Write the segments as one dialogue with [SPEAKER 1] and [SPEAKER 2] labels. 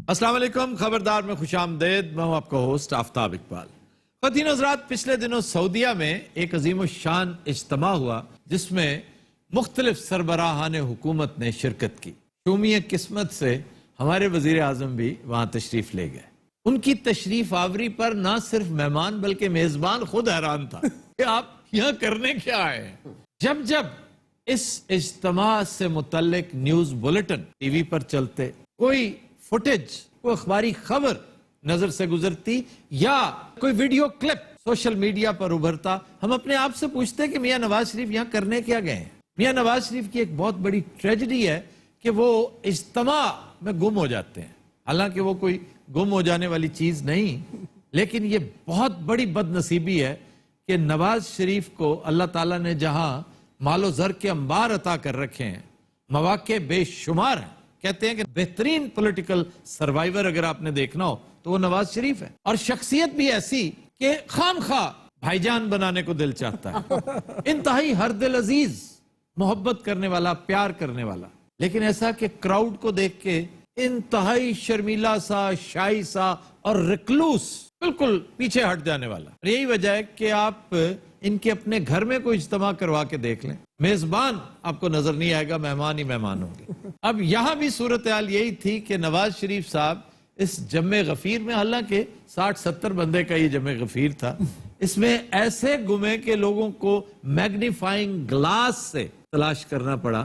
[SPEAKER 1] السلام علیکم، خبردار میں خوش آمدید. میں ہوں آپ کا ہوسٹ آفتاب اقبال. خواتین حضرات، پچھلے دنوں سعودیہ میں ایک عظیم الشان اجتماع ہوا جس میں مختلف سربراہان حکومت نے شرکت کی. شومی قسمت سے ہمارے وزیر اعظم بھی وہاں تشریف لے گئے. ان کی تشریف آوری پر نہ صرف مہمان بلکہ میزبان خود حیران تھا کہ آپ یہاں کرنے کیا آئے ہیں. جب اس اجتماع سے متعلق نیوز بلیٹن ٹی وی پر چلتے، کوئی فوٹیج، کوئی اخباری خبر نظر سے گزرتی یا کوئی ویڈیو کلپ سوشل میڈیا پر ابھرتا، ہم اپنے آپ سے پوچھتے کہ میاں نواز شریف یہاں کرنے کیا گئے ہیں. میاں نواز شریف کی ایک بہت بڑی ٹریجڈی ہے کہ وہ اجتماع میں گم ہو جاتے ہیں. حالانکہ وہ کوئی گم ہو جانے والی چیز نہیں، لیکن یہ بہت بڑی بد نصیبی ہے کہ نواز شریف کو اللہ تعالیٰ نے جہاں مال و زر کے انبار عطا کر رکھے ہیں، مواقع بے شمار ہیں. کہتے ہیں کہ بہترین پولیٹیکل سروائیور اگر آپ نے دیکھنا ہو تو وہ نواز شریف ہے، اور شخصیت بھی ایسی کہ خام خواہ بھائی جان بنانے کو دل چاہتا ہے. انتہائی ہر دل عزیز، محبت کرنے والا، پیار کرنے والا، لیکن ایسا کہ کراؤڈ کو دیکھ کے انتہائی شرمیلا سا، شائی سا اور ریکلوس، بالکل پیچھے ہٹ جانے والا. یہی وجہ ہے کہ آپ ان کے اپنے گھر میں کوئی اجتماع کروا کے دیکھ لیں، میزبان آپ کو نظر نہیں آئے گا، مہمان ہی مہمان ہوں گے. اب یہاں بھی صورتحال یہی تھی کہ نواز شریف صاحب اس جمع غفیر میں، حالانکہ 60-70 بندے کا یہ جمع غفیر تھا، اس میں ایسے گمے کہ لوگوں کو میگنیفائنگ گلاس سے تلاش کرنا پڑا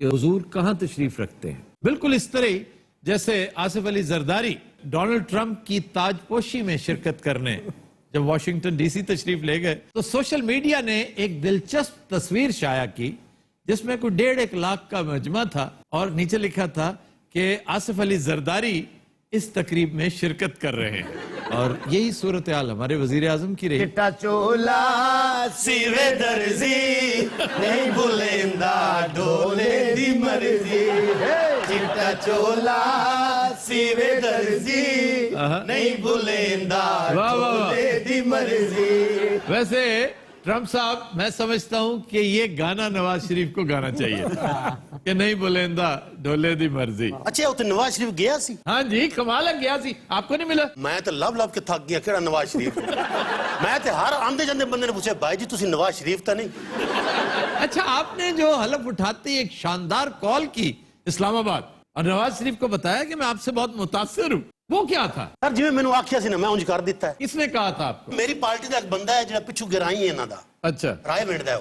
[SPEAKER 1] کہ حضور کہاں تشریف رکھتے ہیں. بالکل اس طرح ہی جیسے آصف علی زرداری ڈونلڈ ٹرمپ کی تاج پوشی میں شرکت کرنے جب واشنگٹن ڈی سی تشریف لے گئے تو سوشل میڈیا نے ایک دلچسپ تصویر شائع کی جس میں کوئی 1.5 لاکھ کا مجمع تھا، اور نیچے لکھا تھا کہ آصف علی زرداری اس تقریب میں شرکت کر رہے ہیں. اور یہی صورتحال ہمارے وزیر اعظم کی رہی.
[SPEAKER 2] چٹا چولا سیوے درزی نہیں بھولیندا ڈولے دی مرضی. چٹا چولا سیوے درزی نہیں بھولیندا ڈولے دی مرضی.
[SPEAKER 1] ویسے ٹرمپ صاحب، میں سمجھتا ہوں کہ یہ گانا نواز شریف کو گانا چاہیے تھا کہ نہیں بولیندا ڈولے دی مرضی.
[SPEAKER 2] اچھا اتنے نواز شریف گیا سی؟
[SPEAKER 1] ہاں جی، کمال ہے، گیا سی. آپ کو نہیں ملا؟
[SPEAKER 2] میں تو لب کے تھک گیا کہڑا نواز شریف. میں تو ہر آندے جاندے بندے نے پوچھا بھائی جی تسی نواز شریف تا نہیں؟
[SPEAKER 1] اچھا، آپ نے جو حلف اٹھاتے ایک شاندار کال کی اسلام آباد اور نواز شریف کو بتایا کہ میں آپ سے بہت متاثر ہوں، وہ کیا تھا؟
[SPEAKER 2] سر جی میں آکھیا سی نا میں انج کر دیتا ہے.
[SPEAKER 1] کس نے کہا تھا آپ کو؟
[SPEAKER 2] میری پارٹی دا ایک بندہ ہے جڑا پچھو گرائی ہے انہاں دا.
[SPEAKER 1] اچھا،
[SPEAKER 2] رائے منڈ دا ہے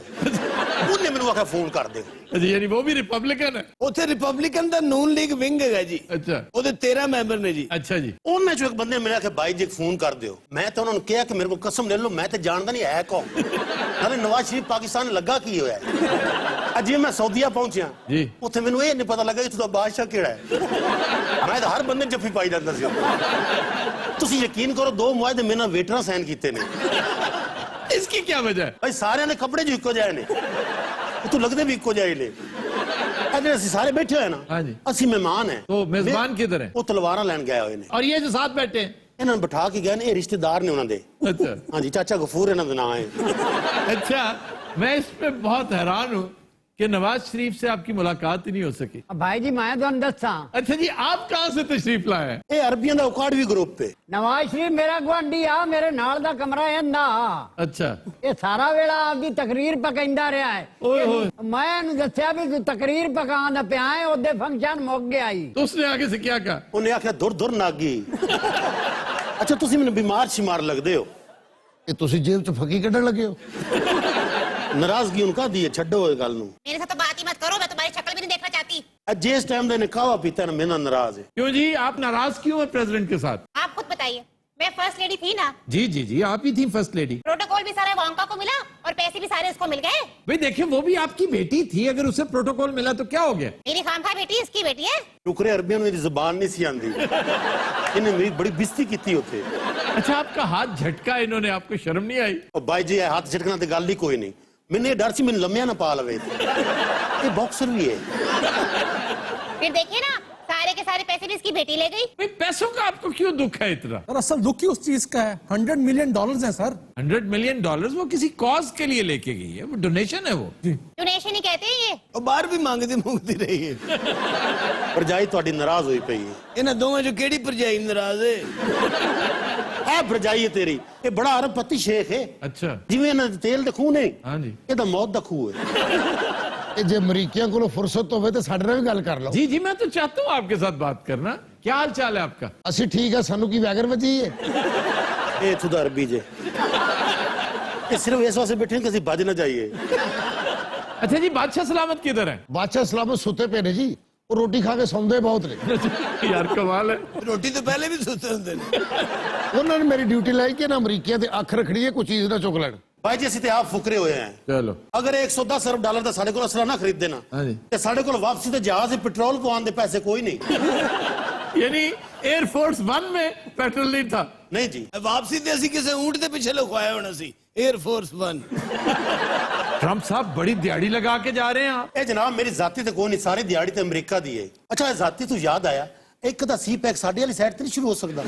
[SPEAKER 2] وہ نے مینوں آکھیا فون کر دے.
[SPEAKER 1] جی، یعنی وہ بھی ریپبلکن ہے؟
[SPEAKER 3] اوتھے ریپبلکن دا نون لیگ ونگ ہے جی.
[SPEAKER 1] اچھا،
[SPEAKER 3] او دے 13 ممبر نے جی.
[SPEAKER 1] اچھا جی.
[SPEAKER 2] انہاں چوں ایک بندے نے میرے آکھیا بھائی جی ایک فون کر دیو. میں تو انہوں نے کہا کہ میرے کو قسم لے لو میں تے جاندا نہیں ہے کون. نالے نواز شریف پاکستان لگا کی ہویا ہے. اجی میں سعودیہ پہنچیا
[SPEAKER 1] جی،
[SPEAKER 2] اوتھے مینوں یہ نہیں پتہ لگا کہ تو بادشاہ کیڑا ہے. میں تو ہر بندے جفی پائی جاندا سی. تسی یقین کرو 2 معاہدے میں نہ ویٹراں سائن کیتے نے.
[SPEAKER 1] اس کی کیا وجہ ہے؟
[SPEAKER 2] بھائی سارے نے کپڑے جو اکو جائے نے تو لگتے بھی اکو جائے نے. اگر اسی سارے بیٹھے ہوئے نا،
[SPEAKER 1] ہاں جی،
[SPEAKER 2] اسی مہمان ہیں.
[SPEAKER 1] تو میزبان کدھر ہیں؟
[SPEAKER 2] وہ تلواراں لین گئے ہوئے نے،
[SPEAKER 1] اور یہ جو ساتھ بیٹھے ہیں
[SPEAKER 2] انہوں نے بٹھا کے گئے نے، یہ رشتہ دار نے انہوں دے.
[SPEAKER 1] اچھا
[SPEAKER 2] ہاں جی، چاچا غفور انہوں نے نام ہے.
[SPEAKER 1] اچھا، میں اس پہ بہت حیران ہوں کہ نواز شریف سے آپ کی ملاقات ہی نہیں ہو سکی.
[SPEAKER 4] بھائی جی میں تو دساں.
[SPEAKER 1] اچھا جی، آپ کہاں سے تشریف لائے ہیں؟
[SPEAKER 2] یہ عربیاں دا اکاڑوی گروپ پہ.
[SPEAKER 4] نواز شریف میرا گوانڈی آ، میرے نال دا کمرہ ہے نا.
[SPEAKER 1] اچھا،
[SPEAKER 4] یہ سارا ویلا آپ دی تقریر پکیندا رہا ہے. میں انہوں دسیا بھی تو تقریر پکان دا پیا ہے، او دے فنکشن مک گیا ہی.
[SPEAKER 1] تو اس نے آگے سے کیا کہا؟
[SPEAKER 2] انہیں آکھیا دور ناگی. اچھا تسی میں بیمار شمار لگ دے ہو
[SPEAKER 3] کہ تسی جیب چ پھکی کڈن لگے ہو.
[SPEAKER 2] ناراضگی ان کا دی ہے، چھڈو ہوئے گل نو.
[SPEAKER 5] میرے ساتھ تو بات ہی مت کرو، میں تمہاری شکل بھی نہیں دیکھنا چاہتی.
[SPEAKER 2] جس ٹائم دے نے کھاوا پیتا ہے نا میرا ناراض ہے.
[SPEAKER 1] کیوں جی، آپ ناراض کیوں ہیں پریزیڈنٹ کے ساتھ؟
[SPEAKER 5] آپ خود بتائیے، میں فرسٹ لیڈی تھی نا.
[SPEAKER 1] جی جی جی، آپ ہی تھی فرسٹ لیڈی.
[SPEAKER 5] پروٹوکول بھی سارا وانکا کو ملا اور پیسے بھی سارے اس کو مل گئے.
[SPEAKER 1] بھئی دیکھیں، وہ بھی آپ کی بیٹی تھی، اگر اسے پروٹوکول ملا تو کیا ہو گیا؟
[SPEAKER 5] میری خامخواہ بیٹی اس کی بیٹی ہے.
[SPEAKER 2] ٹکرے عربیاں میری زبان نہیں سی آندی. انہیں میری بڑی بستی کیتی ہوتے.
[SPEAKER 1] اچھا، آپ کا ہاتھ جھٹکا انہوں نے، آپ کو شرم نہیں آئی؟
[SPEAKER 2] اور بھائی جی ہاتھ جھٹکنا تے گل ہی کوئی نہیں. میں نے ڈر سی میں لمیا نہ پا لوے. یہ باکسر بھی ہے.
[SPEAKER 5] پھر دیکھیے نا सारे के सारे पैसे भी इसकी बेटी ले गई।
[SPEAKER 1] भाई पैसों का आपको क्यों दुख है इतना?
[SPEAKER 6] सर असल दुख ही उस चीज का है। $100 मिलियन है सर।
[SPEAKER 1] $100 मिलियन वो किसी कॉज के लिए लेके गई है, वो डोनेशन है वो।
[SPEAKER 5] डोनेशन ही कहते हैं ये।
[SPEAKER 3] ਉਹ ਬਾਹਰ ਵੀ ਮੰਗਦੀ ਰਹੀ ਹੈ।
[SPEAKER 2] ਭਰਜਾਈ ਤੁਹਾਡੀ ਨਾਰਾਜ਼ ਹੋਈ ਪਈ ਹੈ।
[SPEAKER 3] ਇਹਨਾਂ ਦੋਵਾਂ ਚੋਂ ਕਿਹੜੀ ਭਰਜਾਈ ਨਾਰਾਜ਼ ਹੈ?
[SPEAKER 2] ਇਹ ਭਰਜਾਈ ਹੈ ਤੇਰੀ, ਇਹ ਬੜਾ ਅਰਬਪਤੀ ਸ਼ੇਖ ਹੈ।
[SPEAKER 1] अच्छा
[SPEAKER 2] ਜਿਵੇਂ ਇਹਨਾਂ ਦੇ ਤੇਲ ਦੇ ਖੂਹ ਨੇ,
[SPEAKER 1] हाँ जी
[SPEAKER 2] ਇਹਦਾ ਮੌਤ ਦਾ ਖੂਹ ਹੈ।
[SPEAKER 3] ਤੇ ਜੇ ਅਮਰੀਕੀਆਂ ਕੋਲੋਂ ਫੁਰਸਤ ਹੋਵੇ ਤੇ ਸਾਡੇ ਨਾਲ ਵੀ ਗੱਲ ਕਰ ਲਓ।
[SPEAKER 1] जी जी, मैं तो चाहता हूँ आपके साथ बात करना। क्या हाल चाल है आपका?
[SPEAKER 3] ਅਸੀਂ ਠੀਕ ਆ, ਸਾਨੂੰ ਕੀ ਵੈਗਰ ਵੱਜੀ ਹੈ?
[SPEAKER 2] ਇਹ ਇੱਥੋਂ ਦਾ ਅਰਬੀ ਜੇ, ਇਹ ਸਿਰਫ ਇਸ ਵਾਸਤੇ ਬੈਠੇ ਕਿ ਅਸੀਂ ਭੱਜ ਨਾ ਜਾਈਏ।
[SPEAKER 1] अच्छा जी, बादशाह सलामत किधर है?
[SPEAKER 3] ਬਾਦਸ਼ਾਹ ਸਲਾਮਤ ਸੁੱਤੇ ਪਏ ਨੇ ਜੀ, ਉਹ ਰੋਟੀ ਖਾ ਕੇ ਸੌਂਦੇ ਬਹੁਤ ਨੇ।
[SPEAKER 1] यार कमाल है।
[SPEAKER 3] ਰੋਟੀ ਤੋਂ ਪਹਿਲੇ ਵੀ ਸੁੱਤੇ ਹੁੰਦੇ ਨੇ। ਉਹਨਾਂ ਨੇ ਮੇਰੀ ਡਿਊਟੀ ਲਾਈ ਕਿ ਨਾ ਅਮਰੀਕੀਆਂ ਤੇ ਅੱਖ ਰੱਖਣੀ ਹੈ, ਕੋਈ ਚੀਜ਼ ਨਾ ਚੁੱਕ ਲੈਣ।
[SPEAKER 2] ਭਾਈ ਜੀ ਅਸੀਂ ਤੇ ਆਪ ਫੁਕਰੇ ਹੋਏ ਆਂ।
[SPEAKER 1] चलो
[SPEAKER 2] ਅਗਰ $110 ਅਰਬ ਦਾ ਸਾਡੇ ਕੋਲ ਅਸਲਾ ਨਾ ਖਰੀਦਦੇ ਨਾ,
[SPEAKER 1] हाँ जी,
[SPEAKER 2] ਤੇ ਸਾਡੇ ਕੋਲ ਵਾਪਸੀ ਤੇ ਜਹਾਜ਼ ਤੇ ਪੈਟਰੋਲ ਪਵਾਉਣ ਦੇ ਪੈਸੇ ਕੋਈ ਨਹੀਂ।
[SPEAKER 1] यानी एयरफोर्स 1 में पेट्रोल नहीं था।
[SPEAKER 2] ਨਹੀਂ ਜੀ,
[SPEAKER 3] ਵਾਪਸੀ ਤੇ ਅਸੀਂ ਕਿਸੇ ਊਂਟ ਦੇ ਪਿੱਛੇ ਲੁਕਵਾਇਆ ਹੋਣਾ ਸੀ, 에ਅਰ ਫੋਰਸ 1।
[SPEAKER 1] ट्रम्प साहब बड़ी दिहाड़ी लगा के जा रहे हैं आप।
[SPEAKER 2] ਇਹ ਜਨਾਬ ਮੇਰੀ ਜ਼ਾਤੀ ਤੇ ਕੋਈ ਨਹੀਂ, ਸਾਰੀ ਦਿਹਾੜੀ ਤੇ ਅਮਰੀਕਾ ਦੀ ਹੈ। ਅੱਛਾ ਇਹ ਜ਼ਾਤੀ ਤੋਂ ਯਾਦ ਆਇਆ, ਇੱਕ ਦਾ ਸੀ ਪੈਕ ਸਾਡੇ ਵਾਲੀ ਸਾਈਡ ਤੇ ਨਹੀਂ ਸ਼ੁਰੂ ਹੋ ਸਕਦਾ?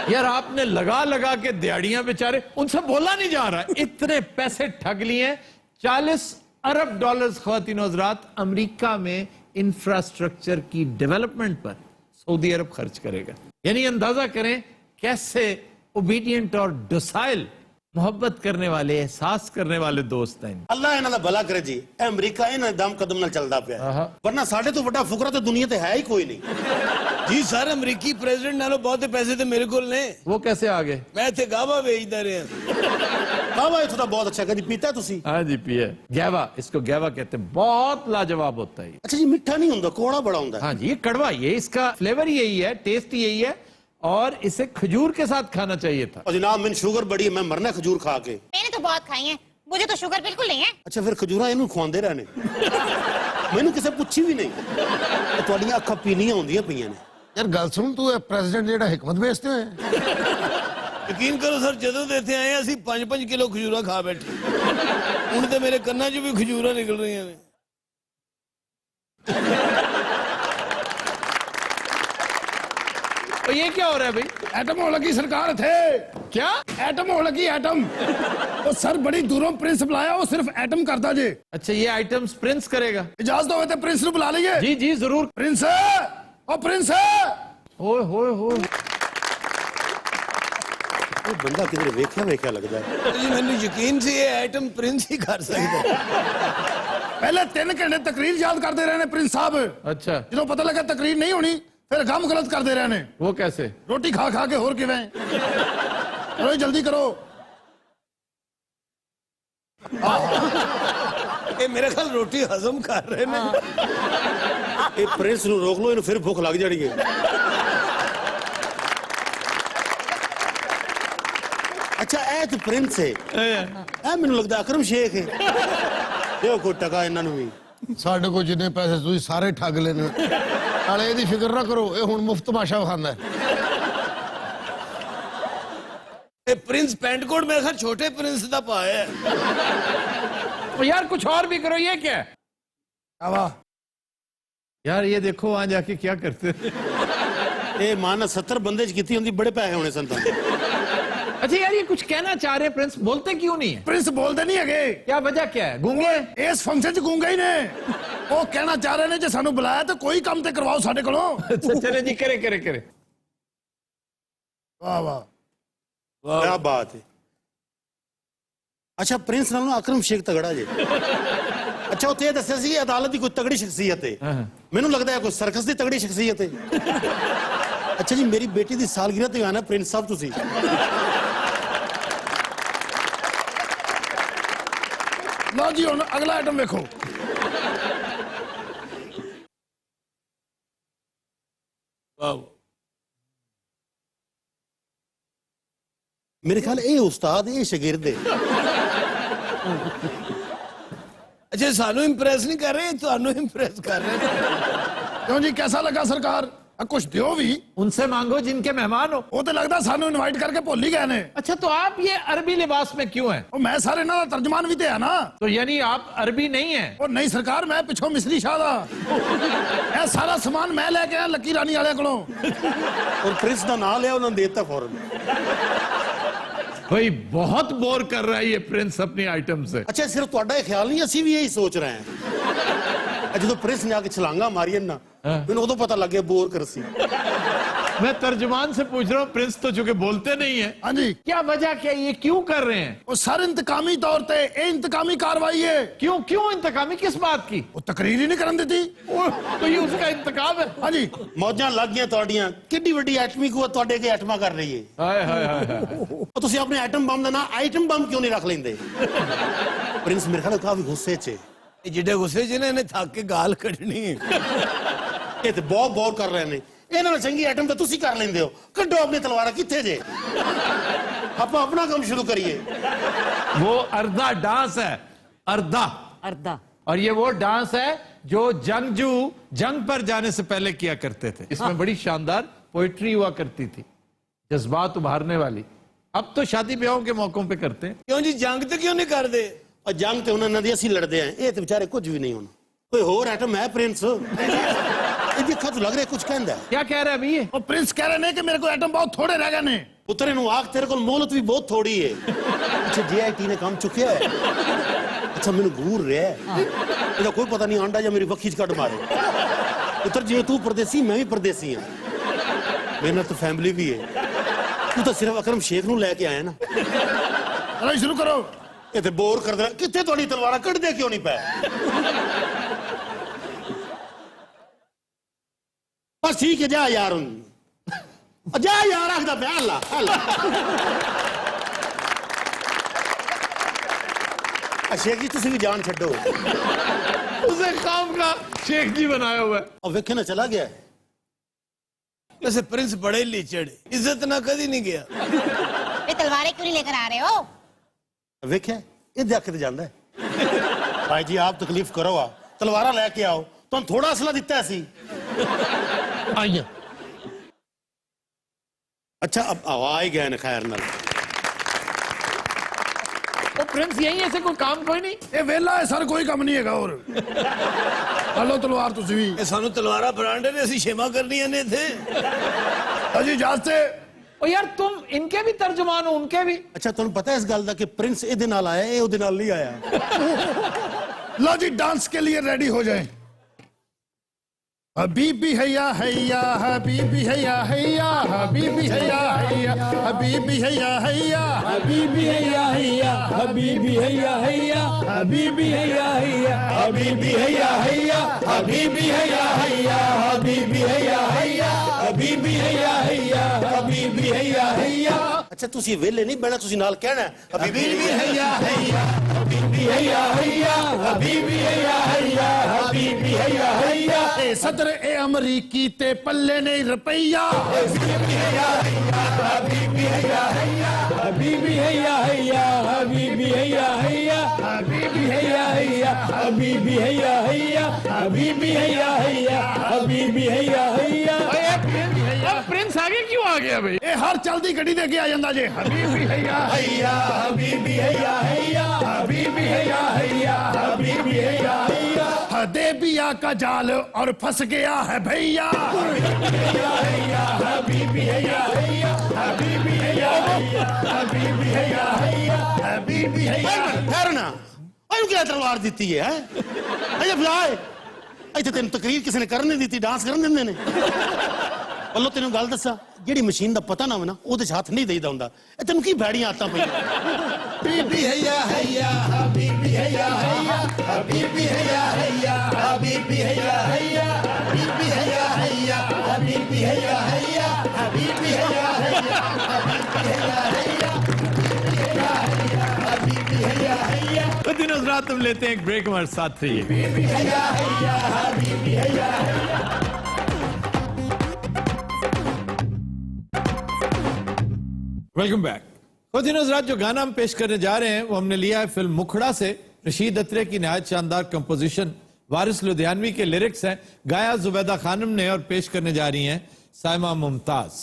[SPEAKER 1] यार आपने लगा लगा के दिहाड़ियां बेचारे, उनसे बोला नहीं जा रहा, इतने पैसे ठग लिए हैं। $40 अरब ख्वातीन हज़रात अमेरिका में इंफ्रास्ट्रक्चर की डेवलपमेंट पर सऊदी अरब खर्च करेगा। यानी अंदाजा करें कैसे ओबीडियंट और डोसाइल, मोहब्बत करने वाले, एहसास करने वाले दोस्त हैं।
[SPEAKER 2] ਅੱਲਾ ਇਹਨਾਂ ਦਾ ਭਲਾ ਕਰੇ ਜੀ। ਇਹ ਅਮਰੀਕਾ ਇਹਨਾਂ ਦੇ ਦਮ ਕਦਮ ਨਾਲ ਚੱਲਦਾ ਪਿਆ ਹੈ। ਵਰਨਾ ਸਾਡੇ ਤੋਂ ਵੱਡਾ ਫੁਕਰਾ ਤਾਂ ਦੁਨੀਆ ਤੇ ਹੈ ਹੀ ਕੋਈ ਨਹੀਂ।
[SPEAKER 3] ਜੀ ਸਰ, ਅਮਰੀਕੀ ਪ੍ਰੈਜ਼ੀਡੈਂਟ ਨਾਲੋਂ ਬਹੁਤੇ ਪੈਸੇ ਤੇ ਮੇਰੇ ਕੋਲ ਨੇ।
[SPEAKER 1] वो कैसे आ गए?
[SPEAKER 3] ਮੈਂ ਇੱਥੇ ਗਾਵਾ ਵੇਚਦਾ ਰਿਹਾ।
[SPEAKER 2] ਕਾਵਾ ਇੱਥੋਂ ਦਾ ਬਹੁਤ ਅੱਛਾ, ਕਦੀ ਪੀਤਾ ਤੁਸੀਂ?
[SPEAKER 1] हाँ जी पिए। गैवा, इसको गैवा कहते हैं, बहुत लाजवाब होता है ये।
[SPEAKER 2] ਅੱਛਾ ਜੀ, ਮਿੱਠਾ ਨਹੀਂ ਹੁੰਦਾ, ਕੋੜਾ ਬੜਾ ਹੁੰਦਾ ਹੈ।
[SPEAKER 1] हाँ जी, ये कड़वा, ये इसका फ्लेवर ही यही है, टेस्ट ही यही है, और इसे खजूर के साथ खाना चाहिए था।
[SPEAKER 2] और जनाब मैंने शुगर बड़ी है, मैं मरना खजूर खा के।
[SPEAKER 5] मैंने तो बहुत खाई है, मुझे तो शुगर बिल्कुल नहीं है।
[SPEAKER 2] अच्छा फिर खजूरा ਇਹਨੂੰ ਖਵਾਉਂਦੇ रहने, ਮੈਨੂੰ ਕਿਸੇ ਪੁੱਛੀ ਵੀ ਨਹੀਂ। ਇਹ ਤੁਹਾਡੀਆਂ ਅੱਖਾਂ ਪੀਲੀਆਂ ਹੁੰਦੀਆਂ ਪਈਆਂ ਨੇ।
[SPEAKER 3] ਯਾਰ ਗੱਲ ਸੁਣ, ਤੂੰ ਇਹ ਪ੍ਰੈਜ਼ੀਡੈਂਟ ਜਿਹੜਾ ਹਕਮਤ ਵੇਚਦੇ ਹੋਏ। ਯਕੀਨ ਕਰੋ ਸਰ, ਜਦੋਂ ਦੇ ਇੱਥੇ ਆਏ ਅਸੀਂ 5-5 ਕਿਲੋ ਖਜੂਰਾ ਖਾ ਬੈਠੇ। ਹੁਣ ਤੇ ਮੇਰੇ ਕੰਨਾਂ 'ਚ ਵੀ ਖਜੂਰਾ ਨਿਕਲ ਰਹੀਆਂ ਨੇ।
[SPEAKER 1] तो ये क्या हो रहा है भाई?
[SPEAKER 6] एटम हो लगी सरकार थे।
[SPEAKER 1] क्या
[SPEAKER 6] एटम हो लगी एटम। वो सर बड़ी दूरों प्रिंस बुलाया, वो सिर्फ एटम करता जे।
[SPEAKER 1] अच्छा, ये आइटम्स प्रिंस करेगा?
[SPEAKER 6] इजाजत हो तो प्रिंस ਨੂੰ ਬੁਲਾ ਲਈਏ।
[SPEAKER 1] जी जी जरूर।
[SPEAKER 6] प्रिंस ओ प्रिंस।
[SPEAKER 1] ओए होए होए,
[SPEAKER 2] ਇਹ ਬੰਦਾ ਕਿਧਰੇ ਵੇਖਿਆ ਲੱਗਦਾ ਹੈ।
[SPEAKER 3] ਜੀ ਮੈਨੂੰ ਯਕੀਨ ਸੀ ਇਹ ਆਈਟਮ ਪ੍ਰਿੰਸ ਹੀ ਕਰ ਸਕਦਾ।
[SPEAKER 6] ਪਹਿਲੇ 3 ਘੰਟੇ ਤਕਰੀਰ ਯਾਦ ਕਰਦੇ ਰਹੇ ਨੇ ਪ੍ਰਿੰਸ ਸਾਹਿਬ।
[SPEAKER 1] अच्छा
[SPEAKER 6] ਜਦੋਂ ਪਤਾ ਲੱਗਾ ਤਕਰੀਰ ਨਹੀਂ ਹੋਣੀ, ਫਿਰ ਕੰਮ ਗਲਤ ਕਰਦੇ ਰਹੇ ਨੇ।
[SPEAKER 1] वो कैसे?
[SPEAKER 6] ਰੋਟੀ ਖਾ ਖਾ ਕੇ ਹੋਰ ਕਿਵੇਂ? ਚਲੋ ਜਲਦੀ ਕਰੋ।
[SPEAKER 3] ਇਹ ਮੇਰੇ ਖਿਆਲ ਰੋਟੀ ਹਜ਼ਮ ਕਰ ਰਹੇ ਨੇ।
[SPEAKER 2] ਇਹ ਪ੍ਰਿੰਸ ਨੂੰ ਰੋਕ ਲਓ, ਇਹਨੂੰ ਫਿਰ ਭੁੱਖ ਲੱਗ ਜਾਣੀ ਹੈ। ਅੱਛਾ ਇਹ ਤਾਂ ਪ੍ਰਿੰਸ ਹੈ, ਇਹ ਮੈਨੂੰ ਲੱਗਦਾ ਅਕਰਮ ਸ਼ੇਖ ਹੈ। ਦਿਓ ਕੋਈ ਟਕਾ ਇਹਨਾਂ ਨੂੰ ਵੀ।
[SPEAKER 3] ਸਾਡੇ ਕੋਲ ਜਿੰਨੇ ਪੈਸੇ ਤੁਸੀਂ ਸਾਰੇ ਠੱਗ ਲੈਣੇ। ਨਾਲੇ ਇਹਦੀ ਫਿਕਰ ਨਾ ਕਰੋ, ਇਹ ਹੁਣ ਮੁਫਤ ਤਮਾਸ਼ਾ ਵਿਖਾਉਂਦਾ ਹੈ। ਇਹ ਪ੍ਰਿੰਸ ਪੈਂਟ ਕੋਟ ਮੇਰੇ ਖਿਆਲ ਛੋਟੇ ਪ੍ਰਿੰਸ ਦਾ ਪਾਇਆ ਹੈ।
[SPEAKER 1] तो यार कुछ और भी करो, ये क्या है?
[SPEAKER 6] ਆਵਾ
[SPEAKER 1] यार ये देखो वहां जाके क्या करते हैं।
[SPEAKER 2] ਇਹ ਮਾਨ 70 ਬੰਦੇ ਚ ਕੀਤੀ ਹੁੰਦੀ, ਬੜੇ ਪੈਸੇ ਹੋਣੇ ਸਨ ਤਾਂ।
[SPEAKER 1] अच्छा यार, ये कुछ कहना चाह रहे हैं प्रिंस, बोलते क्यों नहीं है?
[SPEAKER 6] ਪ੍ਰਿੰਸ ਬੋਲਦੇ ਨਹੀਂ ਹੈਗੇ।
[SPEAKER 1] क्या वजह क्या है? गूंगे?
[SPEAKER 6] ਇਸ ਫੰਕਸ਼ਨ 'ਚ ਗੂੰਗੇ ਹੀ ਨੇ। ਉਹ ਕਹਿਣਾ ਚਾਹ ਰਹੇ ਨੇ ਜੇ ਸਾਨੂੰ ਬੁਲਾਇਆ ਤਾਂ ਕੋਈ ਕੰਮ ਤੇ ਕਰਵਾਓ ਸਾਡੇ ਕੋਲੋਂ।
[SPEAKER 1] अच्छा चले जी, करे करे करे।
[SPEAKER 6] ਵਾਹ ਵਾਹ।
[SPEAKER 2] क्या बात है। अच्छा ਪ੍ਰਿੰਸ ਨਾਲੋਂ ਅਕਰਮ ਸ਼ੇਖ ਤਗੜਾ ਜੇ। ਅੱਛਾ ਉੱਥੇ ਇਹ ਦੱਸਿਆ ਸੀ ਅਦਾਲਤ ਦੀ ਕੋਈ ਤਗੜੀ ਸ਼ਖਸੀਅਤ ਹੈ। ਮੈਨੂੰ ਲੱਗਦਾ ਹੈ ਕੋਈ ਸਰਕਸ ਦੀ ਤਗੜੀ ਸ਼ਖਸੀਅਤ ਹੈ। ਅੱਛਾ ਜੀ, ਮੇਰੀ ਬੇਟੀ ਦੀ ਸਾਲਗਿਰਹ ਤੇ ਆਣਾ ਪ੍ਰਿੰਸ ਸਾਹਿਬ ਤੁਸੀਂ।
[SPEAKER 6] ਲਓ ਜੀ ਹੁਣ ਅਗਲਾ ਆਈਟਮ ਵੇਖੋ।
[SPEAKER 3] ਵਾਹ
[SPEAKER 2] ਮੇਰੇ ਖਿਆਲ ਇਹ ਉਸਤਾਦ ਇਹ ਸ਼ਾਗਿਰਦ ਹੈ।
[SPEAKER 3] ਅੱਛਾ ਸਾਨੂੰ ਇੰਪ੍ਰੈਸ ਨਹੀਂ ਕਰ ਰਹੇ, ਤੁਹਾਨੂੰ ਇੰਪ੍ਰੈਸ ਕਰ ਰਹੇ ਨੇ।
[SPEAKER 6] क्यों जी, कैसा लगा सरकार? ਕੁਛ ਦਿਓ ਵੀ।
[SPEAKER 1] उनसे मांगो जिनके मेहमान हो।
[SPEAKER 6] ਉਹ ਤੇ ਲੱਗਦਾ ਸਾਨੂੰ ਇਨਵਾਈਟ ਕਰਕੇ ਭੁੱਲ ਹੀ ਗਏ ਨੇ।
[SPEAKER 1] अच्छा तो आप ये अरबी लिबास में क्यों हैं?
[SPEAKER 6] ਉਹ ਮੈਂ ਸਾਰੇ ਇਹਨਾਂ ਦਾ ਤਰਜਮਾਨ ਵੀ ਤੇ ਹੈ ਨਾ।
[SPEAKER 1] तो यानी आप अरबी नहीं हैं?
[SPEAKER 6] ਉਹ ਨਹੀਂ ਸਰਕਾਰ, ਮੈਂ ਪਿੱਛੋਂ ਮਿਸਰੀ ਸ਼ਾਹ ਦਾ। ਇਹ ਸਾਰਾ ਸਮਾਨ ਮੈਂ ਲੈ ਕੇ ਆਇਆ ਲੱਕੀ ਰਾਣੀ ਵਾਲਿਆਂ ਕੋਲੋਂ।
[SPEAKER 2] और प्रिंस का नाम लिया उन्होंने देता फौरन।
[SPEAKER 1] भाई बहुत बोर कर रहा है ये प्रिंस अपनी आइटम से।
[SPEAKER 2] अच्छा सिर्फ ਤੁਹਾਡਾ ਇਹ ਖਿਆਲ ਨਹੀਂ, ਅਸੀਂ ਵੀ ਇਹੀ ਸੋਚ ਰਹੇ ਹਾਂ। ਜਦੋਂ ਪ੍ਰਿੰਸ ਨੇ ਆ ਕੇ ਛਲਾਂਗਾ ਮਾਰੀਆਂ ਨਾ, ਮੈਨੂੰ ਉਦੋਂ ਪਤਾ ਲੱਗ ਗਿਆ ਬੋਰ ਕਰ ਸੀ।
[SPEAKER 1] मैं तर्जुमान से पूछ रहा हूँ, प्रिंस तो चूंकि बोलते नहीं है,
[SPEAKER 6] ਹਾਂਜੀ,
[SPEAKER 1] क्या वजह क्या, ये क्यों कर रहे हैं?
[SPEAKER 6] ਉਹ ਸਰ ਇੰਤਕਾਮੀ ਤੌਰ ਤੇ ਇਹ ਇੰਤਕਾਮੀ ਕਾਰਵਾਈ ਹੈ।
[SPEAKER 1] क्यों क्यों इंतकामी, किस बात की?
[SPEAKER 6] ਉਹ ਤਕਰੀਰ ਹੀ ਨਹੀਂ ਕਰਨ ਦਿੱਤੀ।
[SPEAKER 1] तो ये उसका इंतकाम है।
[SPEAKER 6] ਹਾਂਜੀ,
[SPEAKER 2] ਮੌਜਾਂ ਲੱਗ ਗਈਆਂ ਤੁਹਾਡੀਆਂ। ਕਿੱਡੀ ਵੱਡੀ ਐਟਮੀ ਕੂਵਤ ਤੁਹਾਡੇ ਕੇ ਐਟਮਾਂ ਕਰ ਰਹੀ ਹੈ।
[SPEAKER 1] हाय हाय हाय हाय।
[SPEAKER 2] ਉਹ ਤੁਸੀਂ ਆਪਣੇ ਐਟਮ ਬੰਬ ਦਾ ਨਾਂ ਆਈਟਮ ਬੰਬ ਕਿਉਂ ਨਹੀਂ ਰੱਖ ਲੈਂਦੇ? ਪ੍ਰਿੰਸ ਮੇਰੇ ਖਿਆਲ ਕਾਫੀ ਗੁੱਸੇ 'ਚ ਹੈ।
[SPEAKER 3] ਇਹ ਜਿੱਡੇ ਗੁੱਸੇ 'ਚ ਨੇ ਇਹਨੇ ਥੱਕ ਕੇ ਗਾਲ ਕੱਢਣੀ ਹੈ।
[SPEAKER 2] ਇਹ ਤੇ ਬਹੁਤ ਬੋਰ ਕਰ ਰਹੇ ਨੇ। ਇਹਨਾਂ ਨਾਲ ਚੰਗੀ ਐਟਮ ਤਾਂ ਤੁਸੀਂ ਕਰ ਲੈਂਦੇ ਹੋ। ਕੱਢੋ ਆਪਣੀ ਤਲਵਾਰਾਂ, ਕਿੱਥੇ ਜੇ? ਆਪਾਂ ਆਪਣਾ ਕੰਮ ਸ਼ੁਰੂ ਕਰੀਏ।
[SPEAKER 1] वो अर्धा डांस है, अर्धा।
[SPEAKER 4] अर्धा।
[SPEAKER 1] और ये वो डांस है जो जंगजू जंग पर जाने से पहले किया करते थे। इसमें बड़ी शानदार पोइट्री हुआ करती थी, जज्बात उभारने वाली। अब तो शादी ब्याहों के मौकों पे करते हैं।
[SPEAKER 3] ਕਿਉਂ ਜੀ ਜੰਗ ਤੇ ਕਿਉਂ ਨਹੀਂ ਕਰਦੇ?
[SPEAKER 2] और जंग ते उन्होंने दी ਅਸੀਂ लड़ते हैं, ये तो बेचारे कुछ भी नहीं होना। कोई होर एटम है प्रिंस? ये देखा तो लग रहा है कुछ कहता है।
[SPEAKER 1] क्या कह रहे हैं अभी ये?
[SPEAKER 6] ਉਹ ਪ੍ਰਿੰਸ ਕਹਿ ਰਹੇ ਨੇ ਕਿ ਮੇਰੇ ਕੋਲ ਐਟਮ ਬਹੁਤ ਥੋੜੇ ਰਹਿ ਗਏ ਨੇ।
[SPEAKER 2] पुत्रे नु आख तेरे को मोहलत भी बहुत थोड़ी है। अच्छा JIT ने काम चुकिया है। अच्छा मैंने घूर रहा है, ਇਹਦਾ कोई पता नहीं आंडा या मेरी वक्खी च कट मारे। पुत्र जिਵੇਂ तू परदेसी मैं भी परदेसी हाँ, मेरे नाल तो फैमिली भी है। तू तो सिर्फ अकरम शेख नु लेके आया ना।
[SPEAKER 6] ਚਲੋ ਸ਼ੁਰੂ ਕਰੋ।
[SPEAKER 2] ਇਹ ਤੇ ਬੋਰ ਕਰ ਦੇ। ਕਿੱਥੇ ਤੁਹਾਡੀ ਤਲਵਾਰਾਂ ਕੱਢਦੇ ਕਿਉਂ ਨਹੀਂ ਪਏ? ਬਸ ਠੀਕ ਹੈ, ਜਾ ਯਾਰ ਹੁਣ ਜਾ ਯਾਰ, ਆਖਦਾ ਪਿਆ ਅੱਲਾ ਅੱਲਾ। शेख जी तुसी भी जान छड्डो।
[SPEAKER 1] उसे काम का शेख जी बनाया हुआ है।
[SPEAKER 2] और वेखे ना चला गया है।
[SPEAKER 3] वैसे प्रिंस बड़े लीचड़, इज्जत ना कभी नहीं गया।
[SPEAKER 5] ये तलवारें क्यों नहीं लेकर आ रहे हो?
[SPEAKER 2] वेख्या ये देख के जांदा है। भाई जी आप तकलीफ करो, आ तलवारा लेके आओ, तो थोड़ा असला दिता है सी।
[SPEAKER 1] आइए।
[SPEAKER 2] अच्छा अब आ ही गए न खैर नाल।
[SPEAKER 1] तो प्रिंस यही ऐसे कोई काम कोई नहीं?
[SPEAKER 6] ਇਹ ਵੇਲਾ ਹੈ ਸਰ, ਕੋਈ ਕੰਮ ਨਹੀਂ ਹੈਗਾ ਹੋਰ। ਹਲੋ ਤਲਵਾਰ ਤੁਸੀਂ ਵੀ।
[SPEAKER 3] ਇਹ ਸਾਨੂੰ ਤਲਵਾਰਾਂ ਫੜਾਉਂਦੇ ਨੇ, ਅਸੀਂ ਛੇਮਾ ਕਰਨੀਆਂ ਨੇ ਇੱਥੇ।
[SPEAKER 6] ਅਜੀ ਇਜਾਜ਼ਤ ਹੈ।
[SPEAKER 1] और यार तुम इनके भी तर्जुमान हो, उनके भी।
[SPEAKER 2] अच्छा तुम पता है इस गल दा कि प्रिंस ए दे नाल आया, ए ओदे नाल नहीं आया।
[SPEAKER 6] लो जी डांस के लिए रेडी हो जाएं। हबीबी हैया हैया, हबीबी हैया हैया, हबीबी हैया हैया, हबीबी हैया हैया,
[SPEAKER 7] हबीबी हैया हैया, हबीबी हैया हैया, हबीबी हैया हैया, हबीबी हैया हैया, हबीबी हैया हैया, हबीबी हैया हैया, हबीबी हैया हैया, हबीबी हैया हैया।
[SPEAKER 2] अच्छा तुसी वेले नहीं बहना, तुसी नाल कहना
[SPEAKER 6] हबीबी हैया हैया,
[SPEAKER 7] हबीबी हैया हैया, हबीबी हैया हैया, हबीबी हैया हैया।
[SPEAKER 6] ए सदर ए अमरीकी ते पल्ले नहीं रुपया।
[SPEAKER 7] हबीबी हैया हैया, हबीबी हैया हैया, हबीबी हैया हैया, हबीबी हैया हैया, हबीबी हैया हैया, हबीबी हैया हैया, हबीबी हैया हैया, हबीबी हैया हैया।
[SPEAKER 1] अब प्रिंस आगे क्यों आ गया भाई?
[SPEAKER 6] ए हर चलदी गड्डी दे के आ जांदा जे। हबीबी हैया हैया,
[SPEAKER 7] हबीबी हैया हैया, हबीबी हैया हैया, हबीबी हैया हैया।
[SPEAKER 6] हदेबिया का जाल और फंस गया है भैया।
[SPEAKER 7] हैया हैया, हबीबी हैया हैया, हबीबी हैया हैया, हबीबी हैया हैया, हबीबी हैया।
[SPEAKER 2] ठहरना, अनु क्या तलवार दी है? अरे बुलाए ਇੱਥੇ ਤੈਨੂੰ ਤਕਰੀਰ ਕਿਸੇ ਨੇ ਕਰਨ ਨਹੀਂ ਦਿੱਤੀ, ਡਾਂਸ ਕਰਨ ਦਿੰਦੇ ਨੇ। ਵੱਲੋਂ ਤੈਨੂੰ ਗੱਲ ਦੱਸਾਂ, ਜਿਹੜੀ ਮਸ਼ੀਨ ਦਾ ਪਤਾ ਨਾ ਹੋਵੇ ਨਾ, ਉਹਦੇ 'ਚ ਹੱਥ ਨਹੀਂ ਦੇਈਦਾ ਹੁੰਦਾ। ਇਹ ਤੈਨੂੰ ਕੀ ਭੈੜੀਆਂ ਆਦਤਾਂ ਪਈਆਂ।
[SPEAKER 7] हबीबी हैया हैया, हबीबी हैया हैया, हबीबी हैया हैया, हबीबी हैया हैया, हबीबी हैया हैया, हबीबी हैया हैया, हबीबी हैया हैया, हबीबी हैया हैया, हबीबी हैया हैया।
[SPEAKER 1] तो दिनों रात तुम लेते हैं एक ब्रेक, हमारे साथ रहिए।
[SPEAKER 7] हबीबी हैया हैया, हबीबी हैया हैया।
[SPEAKER 1] Welcome back. तो दिनों रात जो गाना हम पेश करने जा रहे हैं वो हमने लिया है फिल्म मुखड़ा से। रशीद अत्रे की नहायत शानदार कंपोजिशन وارث لدھیانوی کے لیرکس ہیں، گایا زبیدہ خانم نے اور پیش کرنے جا رہی ہیں سائمہ ممتاز۔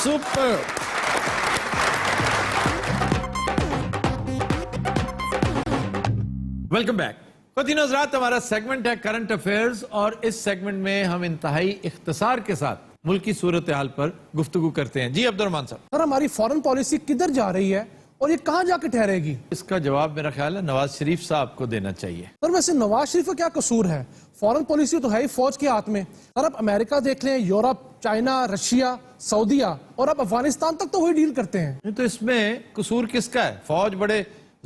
[SPEAKER 1] سپر ویلکم بیک خواتین و حضرات، ہمارا سیگمنٹ ہے کرنٹ افیئرز، اور اس سیگمنٹ میں ہم انتہائی اختصار کے ساتھ ملکی صورتحال پر گفتگو کرتے ہیں۔ جی عبد الرحمان صاحب،
[SPEAKER 8] سر ہماری فارن پالیسی کدھر جا رہی ہے اور یہ کہاں جا کے ٹھہرے گی؟
[SPEAKER 1] اس کا جواب میرا خیال ہے نواز شریف صاحب کو دینا چاہیے۔
[SPEAKER 8] سر ویسے نواز شریف کا کیا قصور ہے؟ فارن پالیسی تو ہے ہی فوج کے ہاتھ میں۔ سر اب امریکہ دیکھ لیں، یورپ، چائنا، رشیا، سعودیہ اور اب افغانستان تک تو وہی ڈیل کرتے ہیں۔
[SPEAKER 1] تو اس میں قصور کس کا ہے؟ فوج بڑے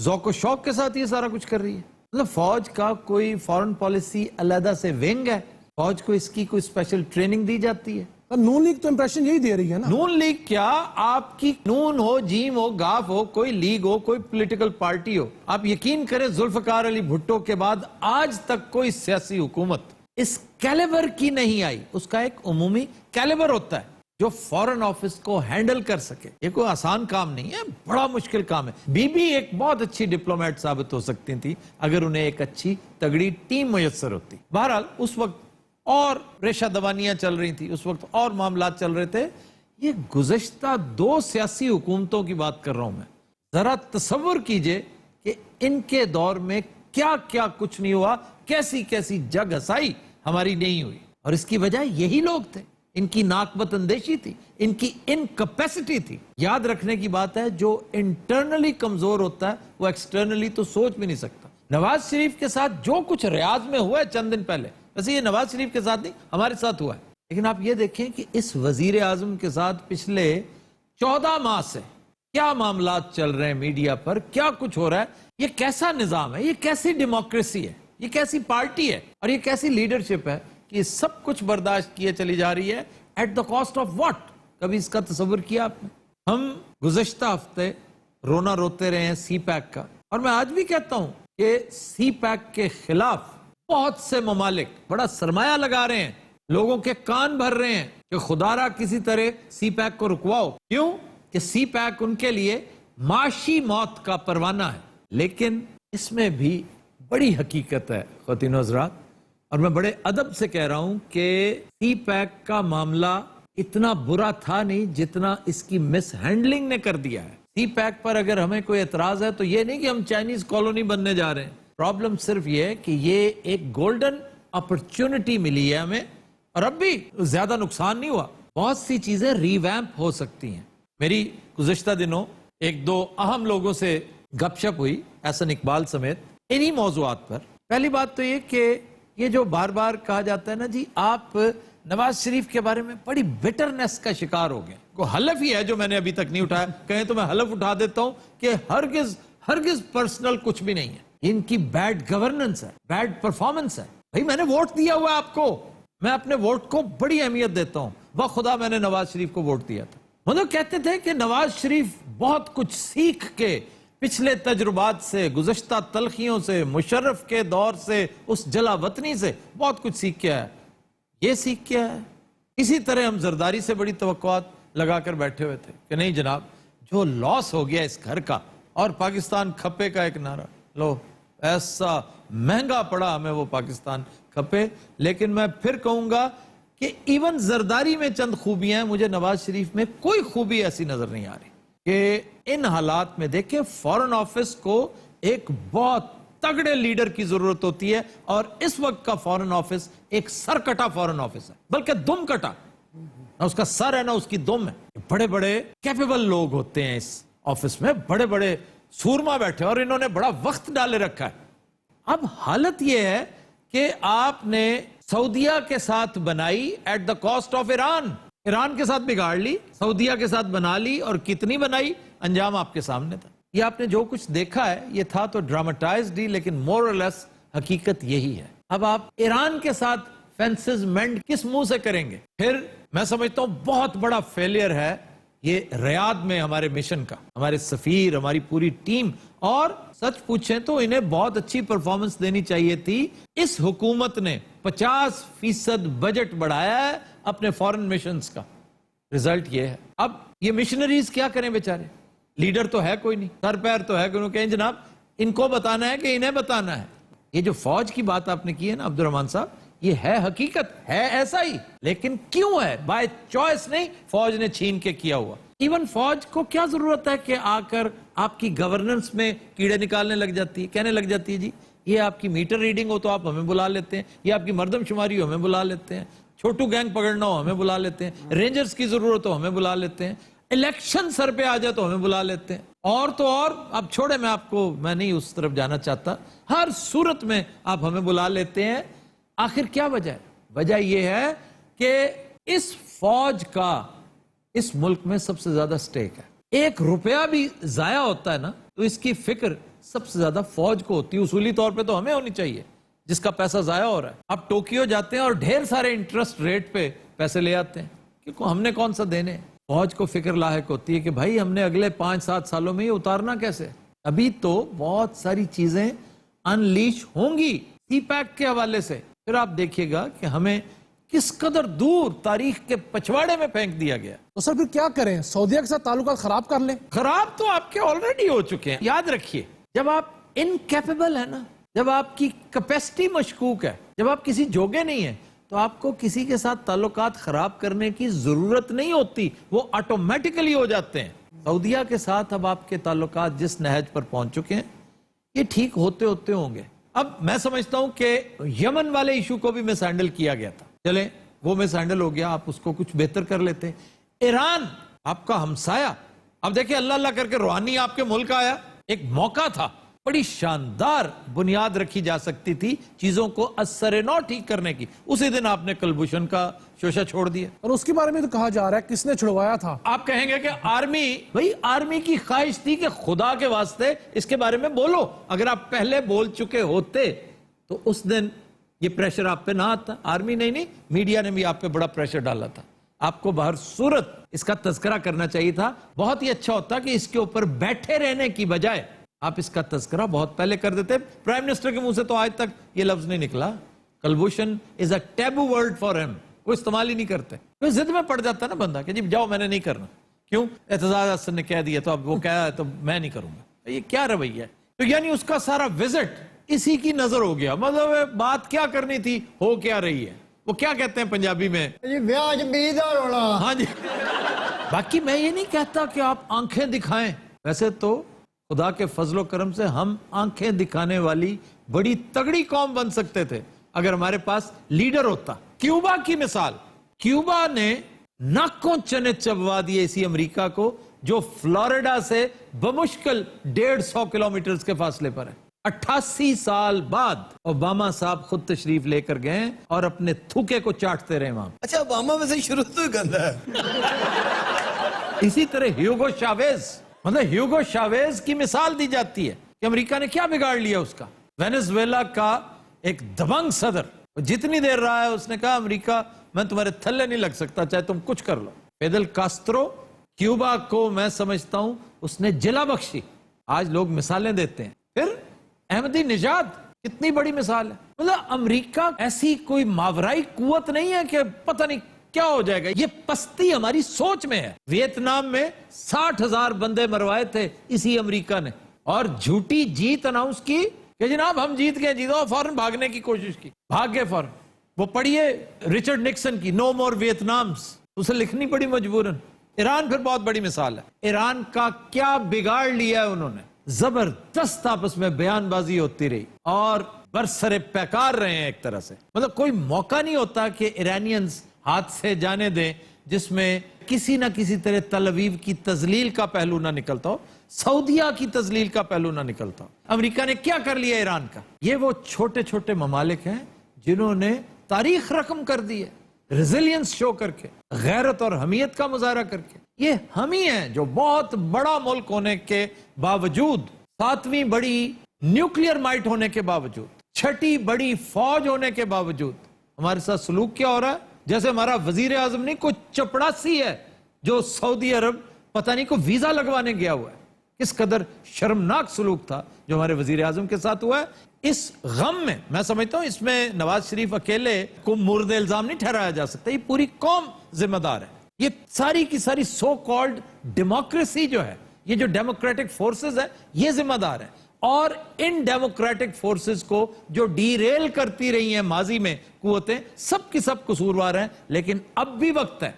[SPEAKER 1] ذوق و شوق کے ساتھ یہ سارا کچھ کر رہی ہے، مطلب فوج کا کوئی فارن پالیسی علیحدہ سے ونگ ہے फौज को इसकी कोई स्पेशल ट्रेनिंग दी जाती है?
[SPEAKER 8] नून लीग तो इंप्रेशन यही दे रही है ना।
[SPEAKER 1] नून लीग क्या, आपकी नून हो, जीम हो, गाफ हो, कोई लीग हो, कोई पॉलिटिकल पार्टी हो, आप यकीन करें जुल्फकार अली भुट्टो के बाद आज तक कोई सियासी हुकूमत इस कैलिबर की नहीं आई। उसका एक उमूमी कैलिबर होता है जो फॉरेन ऑफिस को हैंडल कर सके। ये कोई आसान काम नहीं है, बड़ा मुश्किल काम है। बीबी एक बहुत अच्छी डिप्लोमेट साबित हो सकती थी अगर उन्हें एक अच्छी तगड़ी टीम मुयस्सर होती। बहरहाल उस वक्त और रेशा दवानियां चल रही थी, उस वक्त और मामलात चल रहे थे। ये गुज़श्ता 2 सियासी हुकूमतों की बात कर रहा हूं मैं। जरा तसव्वुर कीजिए कि इनके दौर में क्या क्या कुछ नहीं हुआ, कैसी कैसी जग हसाई हमारी नहीं हुई। और इसकी वजह यही लोग थे, इनकी नाकबत अंदेशी थी, इनकी इनकैपेसिटी थी। याद रखने की बात है, जो इंटरनली कमजोर होता है वो एक्सटर्नली तो सोच भी नहीं सकता। नवाज शरीफ के साथ जो कुछ रियाज में हुआ है चंद दिन पहले, वैसे ये नवाज शरीफ के साथ नहीं हमारे साथ हुआ है, लेकिन आप ये देखें कि इस वजीर आजम के साथ पिछले 14 माह से क्या मामलात चल रहे हैं मीडिया पर, क्या कुछ हो रहा है। ये कैसा निजाम है, ये कैसी डेमोक्रेसी है, ये कैसी पार्टी है और ये कैसी लीडरशिप है कि सब कुछ बर्दाश्त किए चली जा रही है। At the cost of what? कभी इसका तस्वीर किया आपने? हम गुज़श्ता हफ्ते रोना रोते रहे हैं सी पैक का, और मैं आज भी कहता हूं कि सी पैक के खिलाफ बहुत से ममालिक बड़ा सरमाया लगा रहे हैं, लोगों के कान भर रहे हैं कि खुदारा किसी तरह सी पैक को रुकवाओ। क्यों? कि सी पैक उनके लिए माशी मौत का परवाना है। लेकिन इसमें भी बड़ी हकीकत है ख़वातीन हज़रात, और मैं बड़े अदब से कह रहा हूं कि सी पैक का मामला इतना बुरा था नहीं जितना इसकी मिस हैंडलिंग ने कर दिया है। सी पैक पर अगर हमें कोई एतराज है तो ये नहीं कि हम चाइनीज कॉलोनी बनने जा रहे हैं। प्रॉब्लम सिर्फ ये है कि ये एक गोल्डन अपॉर्चुनिटी मिली है हमें, और अब भी ज्यादा नुकसान नहीं हुआ। बहुत सी चीजें रीवैम्प हो सकती हैं। मेरी गुज़श्ता दिनों 1-2 अहम लोगों से गपशप हुई, एहसन इकबाल समेत, इन्हीं मौज़ूआत पर। पहली बात तो ये कि ये जो बार बार कहा जाता है ना जी, आप नवाज शरीफ के बारे में बड़ी बिटरनेस का शिकार हो गए। को हलफ ही है जो मैंने अभी तक नहीं उठाया, कहें तो मैं हलफ उठा देता हूं कि हरगिज पर्सनल कुछ भी नहीं है। इनकी बैड गवर्नेंस है, बैड परफॉर्मेंस है। भाई मैंने वोट दिया हुआ आपको, मैं अपने वोट को बड़ी अहमियत देता हूं। बखुदा मैंने नवाज शरीफ को वोट दिया था। मतलब कहते थे कि नवाज शरीफ बहुत कुछ सीख के पिछले तजुर्बात से, गुज़श्ता तलखियों से, मुशर्रफ के दौर से, उस जला वतनी से बहुत कुछ सीख के आया। ये सीख के आया। इसी तरह हम जरदारी से बड़ी तवक्कुआत लगाकर बैठे हुए थे कि नहीं जनाब, जो लॉस हो गया इस घर का, और पाकिस्तान खपे का एक नारा, लो ऐसा महंगा पड़ा हमें वो पाकिस्तान खपे। लेकिन मैं फिर कहूंगा कि इवन जरदारी में चंद खूबियां हैं, मुझे नवाज शरीफ में कोई खूबी ऐसी नजर नहीं आ रही कि इन हालात में देखें फॉरेन ऑफिस को एक बहुत तगड़े लीडर की जरूरत होती है, और इस वक्त का फॉरेन ऑफिस एक सरकटा फॉरेन ऑफिस है, बल्कि दुम कटा। ना उसका सर है ना उसकी दुम है। बड़े बड़े कैपेबल लोग होते हैं इस ऑफिस में, बड़े बड़े सूरमा बैठे, और इन्होंने बड़ा वक्त डाले रखा है। अब हालत यह है कि आपने सऊदिया के साथ बनाई at the cost of Iran. Iran के साथ बिगाड़ ली, सऊदिया के साथ बना ली, और कितनी बनाई अंजाम आपके सामने था। ये आपने जो कुछ देखा है ये था तो ड्रामेटाइज्ड ही, लेकिन मोर और लेस हकीकत यही है। अब आप ईरान के साथ फेंसेस मेंड किस मुंह से करेंगे? फिर मैं समझता हूं बहुत बड़ा फेलियर है ये रियाद में हमारे मिशन का, हमारे सफीर, हमारी पूरी टीम। और सच पूछें तो इन्हें बहुत अच्छी परफॉर्मेंस देनी चाहिए थी। इस हुकूमत ने 50% बजट बढ़ाया है अपने फॉरेन मिशंस का। रिजल्ट ये है। अब ये मिशनरीज क्या करें बेचारे? लीडर तो है कोई नहीं, सर पैर तो है कोई नहीं। जनाब इनको बताना है कि इन्हें बताना है। ये जो फौज की बात आपने की है ना अब्दुर्रहमान साहब, ये है हकीकत, है ऐसा ही, लेकिन क्यों है? बाय चॉइस नहीं, फौज ने छीन के किया हुआ। इवन फौज को क्या जरूरत है कि आकर आपकी गवर्नेंस में कीड़े निकालने लग जाती है, कहने लग जाती है जी ये आपकी मीटर रीडिंग हो तो आप हमें बुला लेते हैं, ये आपकी मर्दमशुमारी हो हमें बुला लेते हैं, छोटू गैंग पकड़ना हो हमें बुला लेते हैं, रेंजर्स की जरूरत हो हमें बुला लेते हैं, इलेक्शन सर पे आ जाए तो हमें बुला लेते हैं। और तो और अब छोड़े, मैं नहीं उस तरफ जाना चाहता। हर सूरत में आप हमें बुला लेते हैं। आखिर क्या वजह है? वजह यह है कि इस फौज का इस मुल्क में सबसे ज्यादा स्टेक है। 1 रुपया भी जाया होता है ना तो इसकी फिक्र सबसे ज्यादा फौज को होती है। उसूली तौर पे तो हमें होनी चाहिए, جس کا پیسہ ضائع ہو رہا ہے. آپ ٹوکیو جاتے ہیں اور ڈھیر سارے انٹرسٹ ریٹ پہ پیسے لے آتے ہیں, کیونکہ ہم نے کون سا دینے. فوج کو فکر لاحق ہوتی ہے کہ بھائی ہم نے اگلے 5-7 سالوں میں یہ اتارنا کیسے. ابھی تو بہت ساری چیزیں انلیش ہوں گی سی پیک کے حوالے سے. پھر آپ دیکھیے گا کہ ہمیں کس قدر دور تاریخ کے پچھواڑے میں پھینک دیا گیا.
[SPEAKER 8] تو سر پھر کیا کریں, سعودیہ کے ساتھ تعلقات خراب کر لیں؟
[SPEAKER 1] خراب تو آپ کے آلریڈی ہو چکے ہیں. یاد رکھیے, جب آپ انکیپیبل ہیں نا, جب آپ کی کیپیسٹی مشکوک ہے, جب آپ کسی جوگے نہیں ہیں, تو آپ کو کسی کے ساتھ تعلقات خراب کرنے کی ضرورت نہیں ہوتی, وہ آٹومیٹیکلی ہو جاتے ہیں. سعودیہ کے ساتھ اب آپ کے تعلقات جس نہج پر پہنچ چکے ہیں, یہ ٹھیک ہوتے ہوتے ہوں گے. اب میں سمجھتا ہوں کہ یمن والے ایشو کو بھی مس ہینڈل کیا گیا تھا, چلیں وہ مس ہینڈل ہو گیا, آپ اس کو کچھ بہتر کر لیتے. ایران آپ کا ہمسایا, اب دیکھیں اللہ اللہ کر کے روحانی آپ کے ملک آیا, ایک موقع تھا, بڑی شاندار بنیاد رکھی جا سکتی تھی چیزوں کو اثر نو ٹھیک کرنے کی. اسی دن آپ نے کلبھوشن کا شوشہ چھوڑ دیا,
[SPEAKER 8] اور اس کے بارے میں تو کہا جا رہا ہے کس نے چھڑوایا تھا.
[SPEAKER 1] آپ کہیں گے کہ آرمی, بھئی آرمی کی خواہش تھی کہ خدا کے واسطے اس کے بارے میں بولو. اگر آپ پہلے بول چکے ہوتے تو اس دن یہ پریشر آپ پہ نہ آتا. آرمی نہیں, میڈیا نے بھی آپ پہ بڑا پریشر ڈالا تھا. آپ کو بہر صورت اس کا تذکرہ کرنا چاہیے تھا. بہت ہی اچھا ہوتا کہ اس کے اوپر بیٹھے رہنے کی بجائے آپ اس کا تذکرہ بہت پہلے کر دیتے. پرائم منسٹر کے منہ سے تو آج تک یہ لفظ نہیں نکلا. کلبھوشن از اے ٹیبو ورڈ فار ہم, وہ استعمال ہی نہیں کرتے. کوئی ضد میں پڑ جاتا ہے نا بندہ کہ جی جاؤ میں نے نہیں کرنا. کیوں؟ اعتزاز حسن نے کہہ دیا تو اب وہ کہا ہے تو میں نہیں کروں گا. یہ کیا رویہ ہے؟ تو یعنی اس کا سارا وزٹ اسی کی نظر ہو گیا. مطلب بات کیا کرنی تھی ہو کیا رہی ہے. وہ کیا کہتے ہیں پنجابی میں,
[SPEAKER 4] جی بیاج بیدا رولا.
[SPEAKER 1] ہاں جی. باقی میں یہ نہیں کہتا کہ آپ آنکھیں دکھائیں. ویسے تو خدا کے فضل و کرم سے ہم آنکھیں دکھانے والی بڑی تگڑی قوم بن سکتے تھے اگر ہمارے پاس لیڈر ہوتا. کیوبا کی مثال, کیوبا نے ناکوں چنے چبوا دیے اسی امریکہ کو جو فلوریڈا سے بمشکل 150 کلومیٹرز کے فاصلے پر ہے. 88 سال بعد اوباما صاحب خود تشریف لے کر گئے اور اپنے تھوکے کو چاٹتے رہے وہاں.
[SPEAKER 3] اچھا اوباما میں سے شروع تو گندا ہے.
[SPEAKER 1] اسی طرح ہیوگو شاویز, مطلب ہیوگو شاویز کی مثال دی جاتی ہے کہ امریکہ نے کیا بگاڑ لیا اس کا. وینزویلا کا ایک دبنگ صدر, جتنی دیر رہا ہے اس نے کہا امریکہ میں تمہارے تھلے نہیں لگ سکتا چاہے تم کچھ کر لو. فیدل کاسٹرو, کیوبا کو میں سمجھتا ہوں اس نے جلا بخشی. آج لوگ مثالیں دیتے ہیں. پھر احمدی نژاد کتنی بڑی مثال ہے. مطلب امریکہ ایسی کوئی ماورائی قوت نہیں ہے کہ پتہ نہیں کیا ہو جائے گا. یہ پستی ہماری سوچ میں ہے. ویتنام میں 60,000 بندے مروائے تھے اسی امریکہ نے, اور جھوٹی جیت اناؤنس کی کہ جناب ہم جیت گئے, جیتا, فوراً بھاگنے کی کوشش کی, بھاگ گئے فوراً. وہ پڑھیے رچرڈ نکسن کی نو مور ویتنامز, اسے لکھنی پڑی مجبوراً. ایران پھر بہت بڑی مثال ہے. ایران کا کیا بگاڑ لیا ہے انہوں نے. زبردست آپس میں بیان بازی ہوتی رہی اور برسر پیکار رہے ہیں ایک طرح سے. مطلب کوئی موقع نہیں ہوتا کہ ایرانینز ہاتھ سے جانے دیں جس میں کسی نہ کسی طرح تل اویو کی تذلیل کا پہلو نہ نکلتا ہو, سعودیہ کی تذلیل کا پہلو نہ نکلتا ہو. امریکہ نے کیا کر لیا ایران کا. یہ وہ چھوٹے چھوٹے ممالک ہیں جنہوں نے تاریخ رقم کر دی ہے, ریزیلینس شو کر کے, غیرت اور حمیت کا مظاہرہ کر کے. یہ ہم ہی ہیں جو بہت بڑا ملک ہونے کے باوجود, 7ویں بڑی نیوکلیئر مائٹ ہونے کے باوجود, 6ٹھی بڑی فوج ہونے کے باوجود ہمارے ساتھ سلوک کیا ہو رہا ہے جیسے ہمارا وزیر اعظم نہیں کوئی چپڑاسی ہے جو سعودی عرب پتہ نہیں کو ویزا لگوانے گیا ہوا ہے. کس قدر شرمناک سلوک تھا جو ہمارے وزیر اعظم کے ساتھ ہوا ہے. اس غم میں میں سمجھتا ہوں اس میں نواز شریف اکیلے کو مورد الزام نہیں ٹھہرایا جا سکتا, یہ پوری قوم ذمہ دار ہے. یہ ساری کی ساری سو کالڈ ڈیموکریسی جو ہے, یہ جو ڈیموکریٹک فورسز ہے, یہ ذمہ دار ہے. اور ان ڈیموکریٹک فورسز کو جو ڈی ریل کرتی رہی ہیں ماضی میں قوتیں, سب کی سب قصوروار ہیں. لیکن اب بھی وقت ہے,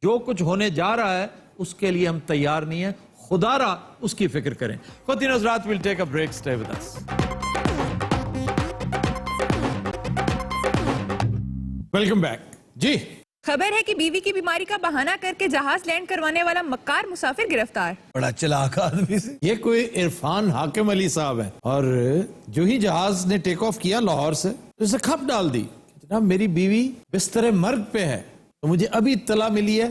[SPEAKER 1] جو کچھ ہونے جا رہا ہے اس کے لیے ہم تیار نہیں ہیں. خدا را اس کی فکر کریں. خواتین حضرات, we'll take a break, stay with us. Welcome back. جی
[SPEAKER 9] خبر ہے کہ بیوی کی بیماری کا بہانہ کر کے جہاز لینڈ کروانے والا مکار مسافر گرفتار.
[SPEAKER 3] بڑا چلاک آدمی سے.
[SPEAKER 1] یہ کوئی عرفان حاکم علی صاحب ہے, اور جو ہی جہاز نے ٹیک آف کیا لاہور سے تو اسے کھپ ڈال دی. جناب میری بیوی بستر مرگ پہ ہے, تو مجھے ابھی اطلاع ملی ہے,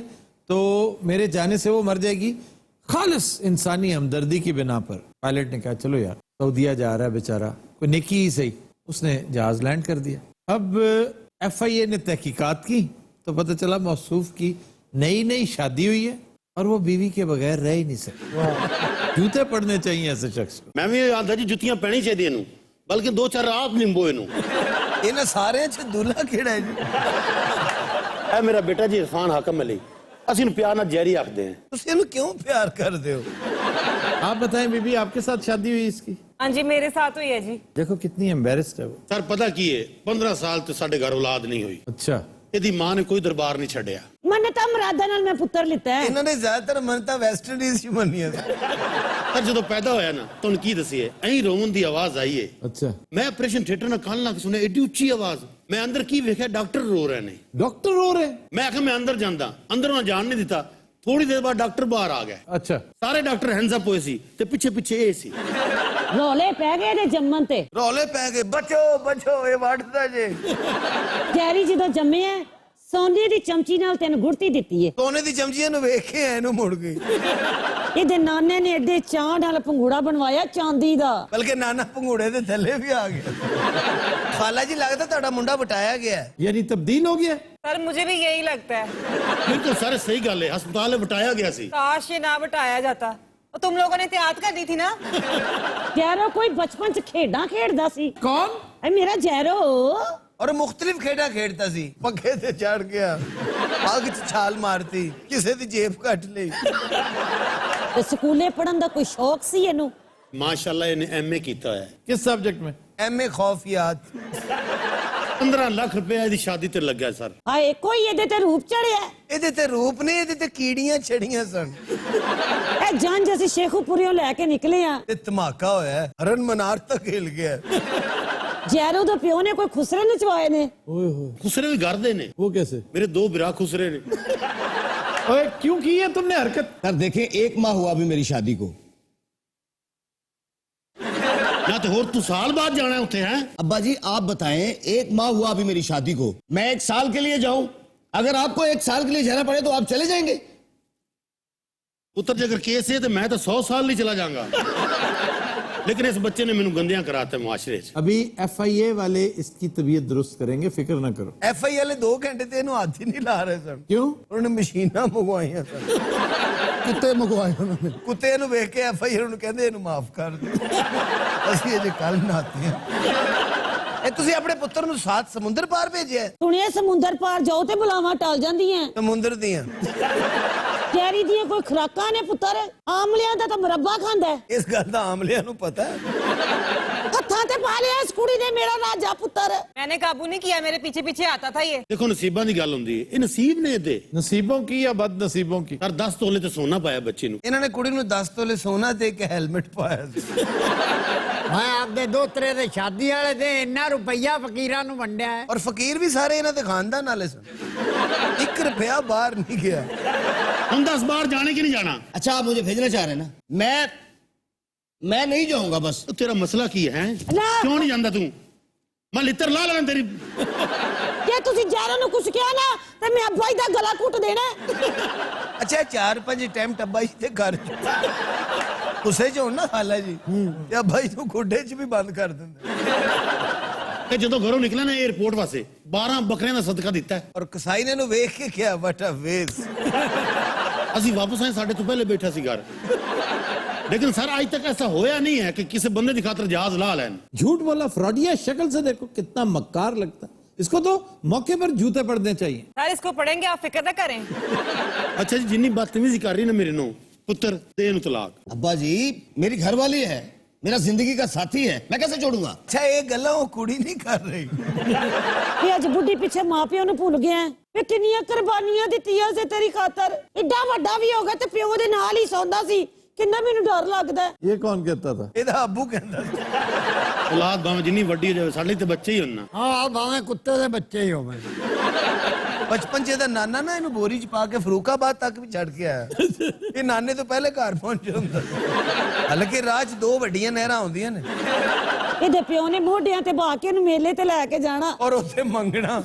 [SPEAKER 1] تو میرے جانے سے وہ مر جائے گی. خالص انسانی ہمدردی کی بنا پر پائلٹ نے کہا چلو یار سعودیہ جا رہا ہے بیچارہ, کوئی نیکی ہی صحیح, اس نے جہاز لینڈ کر دیا. اب FIA نے تحقیقات کی تو پتہ چلا موصوف کی نئی شادی ہوئی ہے اور وہ بیوی کے بغیر رہ ہی نہیں سکتے. جوتے پڑنے چاہیے ایسے شخص کو.
[SPEAKER 2] میں بھی آتا جی جتیاں پہنی چاہیے انہوں بلکہ 2-4 رات نمبو انہوں.
[SPEAKER 3] ਇਹਨਾਂ ਸਾਰਿਆਂ 'ਚ ਦੂਲਾ ਕਿਹੜਾ ਹੈ ਜੀ?
[SPEAKER 2] اے میرا بیٹا جی عرفان حاکم علی اسی نو پیار نال جیری آکھدے ہیں.
[SPEAKER 3] ਤੁਸੀਂ ਇਹਨੂੰ ਕਿਉਂ ਪਿਆਰ ਕਰਦੇ ਹੋ?
[SPEAKER 1] آپ بتائیں بی بی آپ کے ساتھ شادی ہوئی اس کی؟
[SPEAKER 9] ہاں جی میرے ساتھ ہوئی ہے جی.
[SPEAKER 1] دیکھو کتنی ایمبیرسڈ ہے وہ.
[SPEAKER 2] سر پتہ کی ہے 15 سال تو ساڈے گھر اولاد نہیں ہوئی.
[SPEAKER 1] اچھا
[SPEAKER 2] ਇਹਦੀ ਮਾਂ ਨੇ ਕੋਈ ਦਰਬਾਰ ਨਹੀਂ ਛੱਡਿਆ.
[SPEAKER 4] ਮੰਨਤਾਂ ਮੁਰਾਦਾਂ ਨਾਲ ਮੈਂ ਪੁੱਤਰ ਲਿੱਤਾ ਹੈ.
[SPEAKER 3] ਇਹਨਾਂ ਨੇ ਜ਼ਿਆਦਾਤਰ ਮੰਨਤਾਂ ਵੈਸਟ ਇੰਡੀਜ਼ 'ਚ ਮੰਨੀਆਂ ਸੀ.
[SPEAKER 2] ਪਰ ਜਦੋਂ ਪੈਦਾ ਹੋਇਆ ਨਾ ਤੁਹਾਨੂੰ ਕੀ ਦਸੀਏ ਐਂ ਰੋਣ ਦੀ ਆਵਾਜ਼ ਆਈ ਹੈ.
[SPEAKER 1] اچھا
[SPEAKER 2] ਮੈਂ ਆਪਰੇਸ਼ਨ ਥੀਏਟਰ ਨਾਲ ਕੰਨ ਲਾ ਕੇ ਸੁਣਿਆ ਏਡੀ ਉੱਚੀ ਆਵਾਜ਼. ਮੈਂ ਅੰਦਰ ਕੀ ਵੇਖਿਆ ਡਾਕਟਰ ਰੋ ਰਹੇ ਨੇ.
[SPEAKER 1] ڈاکٹر رو رہے ہیں؟
[SPEAKER 2] ਮੈਂ ਆਖਿਆ ਮੈਂ ਅੰਦਰ ਜਾਂਦਾ ਅੰਦਰੋਂ ਜਾਣ ਨਹੀਂ ਦਿੱਤਾ. ਥੋੜੀ ਦੇਰ ਬਾਅਦ ਡਾਕਟਰ ਬਾਹਰ ਆ ਗਏ.
[SPEAKER 1] اچھا
[SPEAKER 2] ਸਾਰੇ ਡਾਕਟਰ ਹੈਂਡਸ ਅਪ ਹੋਏ ਸੀ ਤੇ ਪਿੱਛੇ ਇਹ ਸੀ.
[SPEAKER 4] ਰੌਲੇ ਪੈ ਗਏ ਇਹਦੇ ਜੰਮਣ ਤੇ.
[SPEAKER 3] ਰੌਲੇ ਪੈ ਗਏ ਬਚੋ ਇਹ ਵੱਢਦਾ ਜੇ.
[SPEAKER 4] ਜੈਰੀ ਜਦੋਂ ਜੰਮਿਆ ਸੋਨੇ ਦੀ ਚਮਚੀ ਨਾਲ ਤੈਨੂੰ ਗੁੜਤੀ ਦਿੱਤੀ ਏ.
[SPEAKER 3] ਸੋਨੇ ਦੀ ਚਮਚੀਆਂ ਨੂੰ ਵੇਖ ਕੇ ਇਹਨੂੰ ਮੁੜ ਗਈ.
[SPEAKER 4] ਇਹਦੇ ਨਾਨੇ ਨੇ ਐਡੇ ਚਾਹ ਨਾਲ ਪੰਗੂੜਾ ਬਣਵਾਇਆ ਚਾਂਦੀ ਦਾ.
[SPEAKER 3] ਬਲਕਿ ਨਾਨਾ ਭੰਗੂੜੇ ਦੇ ਥੱਲੇ ਵੀ ਆ ਗਿਆ. ਖਾਲਾ ਜੀ ਲੱਗਦਾ ਤੁਹਾਡਾ ਮੁੰਡਾ ਬਟਾਇਆ ਗਿਆ ਹੈ.
[SPEAKER 1] یعنی تبدیل ہو گیا؟
[SPEAKER 9] سر مجھے بھی یہی لگتا ہے.
[SPEAKER 2] ਬਿਲਕੁਲ ਸਾਰੇ ਸਹੀ ਗੱਲ ਹੈ. ਹਸਪਤਾਲ ਵਿੱਚ ਵਟਾਇਆ ਗਿਆ ਸੀ.
[SPEAKER 9] کاش یہ نہ بٹایا جاتا. اور تم لوگوں نے احتیاط کر دی تھی نا.
[SPEAKER 4] ਜੈਰੋ ਕੋਈ ਬਚਪਨ ਚ ਖੇਡਾਂ ਖੇਡਦਾ ਸੀ.
[SPEAKER 1] کون؟
[SPEAKER 4] ਐ ਮੇਰਾ ਜੈਰੋ.
[SPEAKER 3] ਔਰ ਮੁxtਲਿਫ ਖੇਡਾਂ ਖੇਡਦਾ ਸੀ. ਪੱਖੇ ਤੇ ਚੜ ਗਿਆ, ਅੱਗ 'ਚ ਛਾਲ ਮਾਰਤੀ, ਕਿਸੇ ਦੀ ਜੇਬ ਕੱਟ ਲਈ.
[SPEAKER 4] ਤੇ ਸਕੂਲੇ ਪੜਨ ਦਾ ਕੋਈ ਸ਼ੌਕ ਸੀ ਇਹਨੂੰ.
[SPEAKER 2] ਮਾਸ਼ਾਅੱਲਾ ਇਹਨੇ MA ਕੀਤਾ ਹੋਇਆ ਹੈ.
[SPEAKER 1] کس سبجیکٹ میں؟
[SPEAKER 3] ਐਮਏ ਖੌਫੀਆਤ.
[SPEAKER 2] 15 ਲੱਖ ਰੁਪਏ ਇਹਦੀ ਸ਼ਾਦੀ ਤੇ ਲੱਗਿਆ ਸਰ.
[SPEAKER 4] ਹਾਏ ਕੋਈ ਇਹਦੇ ਤੇ ਰੂਪ ਚੜਿਆ.
[SPEAKER 3] ਇਹਦੇ ਤੇ ਰੂਪ ਨੇ, ਇਹਦੇ ਤੇ ਕੀੜੀਆਂ ਛੜੀਆਂ ਸਨ.
[SPEAKER 4] ਇਹ ਜੰਜ ਅਸੀਂ ਸ਼ੇਖੂਪੁਰਿਓਂ ਲੈ ਕੇ ਨਿਕਲੇ ਆ.
[SPEAKER 3] ਤੇ ਧਮਾਕਾ ਹੋਇਆ, ਹਰਨ ਮਨਾਰ ਤੱਕ ਹਿਲ ਗਿਆ.
[SPEAKER 4] ਜੈਰੋ ਦੇ ਪਿਓ ਨੇ ਕੋਈ ਖੁਸਰੇ ਨਚਵਾਏ ਨੇ.
[SPEAKER 2] ਖੁਸਰੇ ਵੀ ਕਰਦੇ ਨੇ.
[SPEAKER 1] وہ کیسے؟
[SPEAKER 2] ਮੇਰੇ 2 ਵਿਰਾਹ ਖੁਸਰੇ ਨੇ.
[SPEAKER 1] اوے کیوں کی ہے تم نے حرکت؟
[SPEAKER 7] سر دیکھیں 1 ماہ ہوا ابھی میری شادی کو.
[SPEAKER 2] ਨਾ ਤੇ ਹੋਰ ਤੂੰ ਸਾਲ ਬਾਅਦ ਜਾਣਾ ਉੱਥੇ ਹੈ.
[SPEAKER 7] ابا جی آپ بتائیں 1 ماہ ہوا ابھی میری شادی کو, میں 1 سال کے لیے جاؤں؟ اگر آپ کو 1 سال کے لیے جانا پڑے تو آپ چلے جائیں گے؟
[SPEAKER 2] ਪੁੱਤਰ ਜੇ ਅਗਰ ਕੇਸ ਹੈ ਤੇ ਮੈਂ ਤਾਂ 100 ਸਾਲ ਲਈ ਚਲਾ ਜਾਵਾਂਗਾ. لیکن اس بچے نے مینوں گندیاں کراتا ہے معاشرے سے.
[SPEAKER 1] ابھی FIA والے اس کی طبیعت درست کریں گے, فکر نہ کرو.
[SPEAKER 3] FI ਵਾਲੇ 2 ਘੰਟੇ ਤੇ ਇਹਨੂੰ ਹੱਥ ਹੀ ਨਹੀਂ ਲਾ ਰਹੇ ਸਨ.
[SPEAKER 1] کیوں؟
[SPEAKER 3] ਉਹਨਾਂ ਨੇ ਮਸ਼ੀਨਾਂ ਮੰਗਵਾਈਆਂ ਸਨ.
[SPEAKER 6] ਕੁੱਤੇ ਮੰਗਵਾਏ ਉਹਨਾਂ ਨੇ.
[SPEAKER 3] ਕੁੱਤੇ ਨੂੰ ਵੇਖ ਕੇ FI ਨੂੰ ਕਹਿੰਦੇ ਇਹਨੂੰ ਮਾਫ ਕਰ ਦਿਓ, ਅਸੀਂ ਅਜੇ ਕੱਲ ਨਹਾਤੇ ਹਾਂ. ਇਹ ਤੁਸੀਂ ਆਪਣੇ ਪੁੱਤਰ ਨੂੰ 7 ਸਮੁੰਦਰ ਪਾਰ ਭੇਜਿਆ?
[SPEAKER 4] ਸੁਣਿਆ ਸਮੁੰਦਰ ਪਾਰ ਜਾਓ ਤੇ ਬੁਲਾਵਾਂ ਟਲ ਜਾਂਦੀਆਂ.
[SPEAKER 3] ਸਮੁੰਦਰ ਦੀਆਂ
[SPEAKER 4] ਕੈਰੀ ਦੀਆਂ ਕੋਈ ਖੁਰਾਕਾਂ ਨੇ ਪੁੱਤਰ? ਆਮਲਿਆਂ ਦਾ ਤਾਂ ਮੁਰੱਬਾ ਖਾਂਦਾ ਹੈ.
[SPEAKER 3] ਇਸ ਗੱਲ ਦਾ ਆਮਲਿਆਂ ਨੂੰ ਪਤਾ ਹੈ.
[SPEAKER 4] ਹੱਥਾਂ ਤੇ ਪਾ ਲਿਆ ਇਸ ਕੁੜੀ ਨੇ ਮੇਰਾ ਰਾਜਾ ਪੁੱਤਰ.
[SPEAKER 9] میں نے قابو نہیں کیا, میرے پیچھے پیچھے آتا تھا یہ.
[SPEAKER 2] ਦੇਖੋ ਨਸੀਬਾਂ ਦੀ ਗੱਲ ਹੁੰਦੀ ਹੈ. ਇਹ ਨਸੀਬ ਨੇ ਇਹਦੇ.
[SPEAKER 1] نصیبوں کی یا بد نصیبوں کی؟
[SPEAKER 2] ਸਰ 10 ਤੋਲੇ ਤੇ ਸੋਨਾ ਪਾਇਆ ਬੱਚੇ ਨੂੰ.
[SPEAKER 3] ਇਹਨਾਂ ਨੇ ਕੁੜੀ ਨੂੰ 10 ਤੋਲੇ ਸੋਨਾ ਤੇ ਇੱਕ ਹੈਲਮਟ ਪਾਇਆ ਸੀ.
[SPEAKER 4] ਮੈਂ ਆਪਦੇ ਦੋਤਰੇ ਦੇ ਸ਼ਾਦੀ ਵਾਲੇ ਤੇ ਇੰਨਾ ਰੁਪਈਆ ਫਕੀਰਾਂ ਨੂੰ ਵੰਡਿਆ ਹੈ.
[SPEAKER 3] ਔਰ ਫਕੀਰ ਵੀ ਸਾਰੇ ਇਹਨਾਂ ਦੇ ਖਾਨਦਾਨ ਵਾਲੇ ਸਨ. 1 ਰੁਪਿਆ ਬਾਹਰ ਨਹੀਂ ਗਿਆ.
[SPEAKER 2] ਹੁਣ 10 ਬਾਹਰ ਜਾਣੇ ਕਿ ਨਹੀਂ ਜਾਣਾ?
[SPEAKER 7] اچھا آپ مجھے بھیجنا چاہ رہے ہیں نا, میں نہیں جاؤں گا بس.
[SPEAKER 2] ਤੇਰਾ ਮਸਲਾ ਕੀ ਹੈ?
[SPEAKER 4] ਨਾ।
[SPEAKER 2] ਕਿਉਂ ਨਹੀਂ ਜਾਂਦਾ ਤੂੰ? ਮੈਂ ਲਿੱਤਰ ਲਾ ਲੈਣਾ ਤੇਰੀ.
[SPEAKER 4] ਜੇ ਤੁਸੀਂ ਜੈਰੋ ਨੂੰ ਕੁਝ ਕਿਹਾ ਨਾ ਤੇ ਮੈਂ ਅੱਬਾ ਜੀ ਦਾ ਗਲਾ ਘੁੱਟ ਦੇਣਾ.
[SPEAKER 3] ਅੱਛਾ 4-5 ਟਾਈਮ ਟੱਬਾ ਜੀ ਤੇ ਘਰ ਉਸੇ ਚ ਹੋਣ ਨਾ ਖਾਲਾ ਜੀ ਤੇ ਅੱਬਾ ਜੀ ਨੂੰ ਖੁੱਡੇ ਚ ਵੀ ਬੰਦ ਕਰ ਦਿੰਦੇ.
[SPEAKER 2] ਤੇ ਜਦੋਂ ਘਰੋਂ ਨਿਕਲਿਆ ਨਾ 에어ਪੋਰਟ ਵਾਸਤੇ 12 ਬੱਕਰਿਆਂ ਦਾ ਸਦਕਾ ਦਿੱਤਾ ਹੈ.
[SPEAKER 3] ਔਰ ਕਸਾਈ ਨੇ ਇਹਨੂੰ ਵੇਖ ਕੇ ਕਿਹਾ ਵਟਾ ਵੇਸ.
[SPEAKER 2] ਅਸੀਂ ਵਾਪਸ ਆਏ, ਸਾਡੇ ਤੋਂ ਪਹਿਲੇ ਬੈਠਾ ਸੀ ਘਰ. लेकिन सर आज तक ऐसा होया नहीं है कि किसी बंदे की खातर जहाज ला लें.
[SPEAKER 1] झूठ बोला फ्रॉडिया, शक्ल से देखो कितना मक्कार लगता है. इसको तो मौके पर जूते पड़ने चाहिए.
[SPEAKER 9] سر اس کو پڑھیں گے, آپ فکر نہ کریں.
[SPEAKER 2] अच्छा जी जिन्नी बदतमीजी कर रही ना मेरे नो पुत्र दे नु तलाक.
[SPEAKER 7] ابا جی میری گھر والی ہے, میرا زندگی کا ساتھی ہے, میں کیسے چھوڑوں گا؟
[SPEAKER 3] ਅੱਛਾ ਇਹ ਗੱਲਾਂ ਉਹ ਕੁੜੀ ਨਹੀਂ ਕਰ ਰਹੀ.
[SPEAKER 4] ਇਹ ਅੱਜ ਬੁੱਢੀ ਪਿੱਛੇ ਮਾਪਿਆਂ ਨੂੰ ਭੁੱਲ ਗਿਆ ਹੈ. ਵੇ ਕਿੰਨੀਆਂ ਕੁਰਬਾਨੀਆਂ ਦਿੱਤੀਆਂ ਸੀ ਤੇਰੀ ਖਾਤਰ. ਏਡਾ ਵੱਡਾ ਵੀ ਹੋ ਗਿਆ ਤੇ ਪਿਓ ਦੇ ਨਾਲ ਹੀ ਸੌਂਦਾ ਸੀ. ਕਿੰਨਾ ਮੈਨੂੰ ਡਰ ਲੱਗਦਾ ਹੈ.
[SPEAKER 1] ये कौन कहता था?
[SPEAKER 3] ਇਹਦਾ ਅੱਬੂ ਕਹਿੰਦਾ ਸੀ.
[SPEAKER 2] औलाद भाਵੇਂ ਜਿੰਨੀ ਵੱਡੀ ਹੋ ਜਾਵੇ ਸਾਡੇ ਲਈ ਤੇ ਬੱਚੇ ਹੀ ਹੁੰਨਾ.
[SPEAKER 4] ਹਾਂ ਭਾਵੇਂ ਕੁੱਤੇ ਦੇ ਬੱਚੇ ਹੀ ਹੋਵੇ.
[SPEAKER 3] ਬਚਪਨ ਚ ਇਹਦਾ ਨਾਨਾ ਨਾ ਇਹਨੂੰ ਬੋਰੀ ਚ ਪਾ ਕੇ ਫਰੂਕਾਬਾਦ ਤੱਕ ਵੀ ਛੱਡ ਕੇ ਆਇਆ. ਇਹ ਨਾਨੇ ਤੋਂ ਪਹਿਲੇ ਘਰ ਪਹੁੰਚ ਜਾਂਦਾ. ਹਾਲਾਂਕਿ ਰਾਹ ਚ 2 ਵੱਡੀਆਂ ਨਹਿਰਾਂ ਆਉਂਦੀਆਂ ਨੇ.
[SPEAKER 4] ਇਹਦੇ ਪਿਓ ਨੇ ਮੋਢਿਆਂ ਤੇ ਬਾ ਕੇ ਇਹਨੂੰ ਮੇਲੇ ਤੇ ਲੈ ਕੇ ਜਾਣਾ
[SPEAKER 3] ਔਰ ਉੱਥੇ ਮੰਗਣਾ.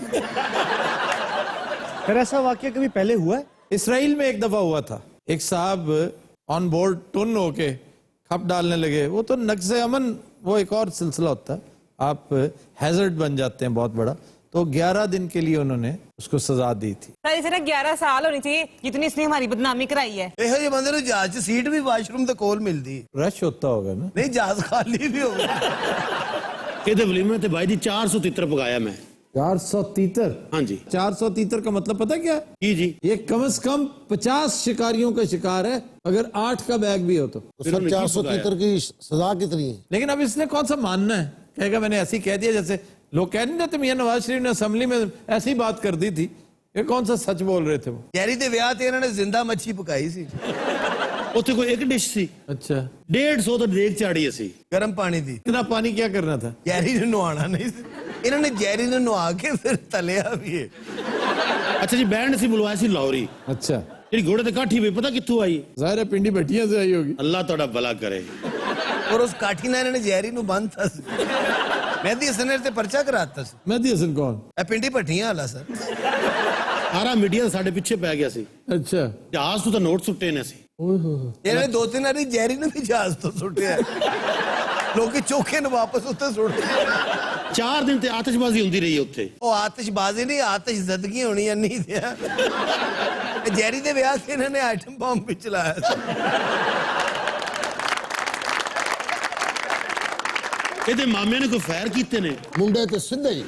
[SPEAKER 6] फिर ऐसा वाकया कभी पहले हुआ है?
[SPEAKER 1] इसराइल में एक दफा हुआ था. एक साहब ऑन बोर्ड टुन होके खप डालने लगे. वो तो नक्शे अमन वो एक और सिलसिला होता है. आप हैजर्ड बन जाते हैं बहुत बड़ा, तो 11 दिन के लिए उन्होंने उसको सजा दी थी।
[SPEAKER 10] सर इसे ना 11 साल होनी चाहिए जितनी इसने हमारी बदनामी कराई है।
[SPEAKER 3] ਇਹੋ ਜਿਹੇ ਬੰਦੇ ਨੂੰ ਜਹਾਜ਼ 'ਚ ਸੀਟ ਵੀ ਵਾਸ਼ਰੂਮ ਦੇ ਕੋਲ ਮਿਲਦੀ
[SPEAKER 1] रश होता होगा ना।
[SPEAKER 3] ਨਹੀਂ, ਜਹਾਜ਼ ਖਾਲੀ ਵੀ ਹੋਵੇ।
[SPEAKER 2] ਇਹਦੇ ਵਲੀਮੇ ਤੇ ਬਾਈ ਦੀ 400 ਤਿੱਤਰ ਪਕਾਇਆ ਮੈਂ।
[SPEAKER 1] 400 तीतर?
[SPEAKER 2] हाँ जी।
[SPEAKER 1] 400 तीतर का मतलब पता क्या?
[SPEAKER 2] जी जी।
[SPEAKER 1] ये कम से कम 50 शिकारियों का शिकार है, अगर 8 का बैग भी हो तो।
[SPEAKER 6] सर 400 तीतर की सजा कितनी है?
[SPEAKER 1] लेकिन अब इसने कौन सा मानना है? कहेगा मैंने ऐसे ही कह दिया, जैसे लोग कह नहीं रहे थे मियां नवाज शरीफ ने असेंबली में ऐसी ही बात कर दी थी। ये कौन सा सच बोल रहे थे वो?
[SPEAKER 3] ਜੈਰੀ ਦੇ ਵਿਆਹ ਤੇ ਇਹਨਾਂ ਨੇ ਜ਼ਿੰਦਾ ਮੱਛੀ ਪਕਾਈ ਸੀ,
[SPEAKER 2] ਉੱਥੇ ਕੋਈ ਇੱਕ ਡਿਸ਼ ਸੀ,
[SPEAKER 1] अच्छा,
[SPEAKER 2] 150 ਤਾਂ ਦੇਗ ਚਾੜੀ ਅਸੀਂ।
[SPEAKER 3] ਗਰਮ ਪਾਣੀ ਦੀ।
[SPEAKER 1] इतना पानी क्या करना था?
[SPEAKER 3] ਜੈਰੀ ਨੂੰ ਨਵਾਉਣਾ ਨਹੀਂ ਸੀ, ਇਹਨਾਂ ਨੇ ਜੈਰੀ ਨੂੰ ਨਵਾ ਕੇ ਫਿਰ ਤਲਿਆ ਵੀ ਹੈ।
[SPEAKER 2] ਅੱਛਾ ਜੀ, ਬੈਂਡ ਸੀ ਬੁਲਵਾਇਆ ਸੀ ਲਾਹੌਰੀ।
[SPEAKER 1] अच्छा,
[SPEAKER 2] ਜਿਹੜੀ ਘੋੜੇ ਤੇ ਕਾਠੀ ਵੀ ਪਤਾ ਕਿੱਥੋਂ ਆਈ?
[SPEAKER 1] जाहिर है पिंडी भट्टियां से आई होगी।
[SPEAKER 2] ਅੱਲਾ ਤੁਹਾਡਾ ਭਲਾ ਕਰੇ।
[SPEAKER 3] ਔਰ ਉਸ ਕਾਠੀ ਨਾਲ ਇਹਨਾਂ ਨੇ ਜੈਰੀ ਨੂੰ ਬੰਨ੍ਹਤਾ ਸੀ। ਮਹਿੰਦੀ ਹਸਨ ਤੇ ਪਰਚਾ ਕਰਾਤਾ ਸੀ।
[SPEAKER 1] मेहदी हसन कौन?
[SPEAKER 3] ਇਹ ਪਿੰਡੀ ਭੱਟੀਆਂ ਵਾਲਾ ਸਰ।
[SPEAKER 2] ਸਾਰਾ ਮੀਡੀਆ ਸਾਡੇ ਪਿੱਛੇ ਪੈ ਗਿਆ ਸੀ।
[SPEAKER 1] अच्छा,
[SPEAKER 2] ਜਹਾਜ਼ ਤੋਂ ਤਾਂ ਨੋਟ ਸੁੱਟੇ ਨੇ ਸੀ।
[SPEAKER 3] ਇਹਨਾਂ ਨੇ 2-3 ਵਾਰੀ ਜੈਰੀ ਨੂੰ ਵੀ ਜਹਾਜ਼ ਤੋਂ ਸੁੱਟਿਆ। ਲੋਕੀ ਚੋਖੇ ਨੂੰ ਵਾਪਸ ਉੱਤੇ ਸੁੱਟਦੇ।
[SPEAKER 2] 4 ਦਿਨ ਤੇ ਆਤਿਸ਼ਬਾਜ਼ੀ ਹੁੰਦੀ ਰਹੀ ਉੱਥੇ।
[SPEAKER 3] ਉਹ ਆਤਿਸ਼ਬਾਜ਼ੀ ਨਹੀਂ, ਆਤਿਸ਼ ਜ਼ਦਗੀ ਹੋਣੀ ਹੈ ਨਹੀਂ ਦਿਆ। ਜੈਰੀ ਦੇ ਵਿਆਹ ਤੇ ਇਹਨਾਂ ਨੇ ਆਈਟਮ ਬੰਬ ਵੀ ਚਲਾਇਆ ਸੀ।
[SPEAKER 2] ਇਹਦੇ ਮਾਮੇ ਨੇ ਕੋਈ ਫਾਇਰ ਕੀਤੇ ਨੇ।
[SPEAKER 6] ਮੁੰਡੇ ਤੇ ਸਿੱਧੇ ਹੀ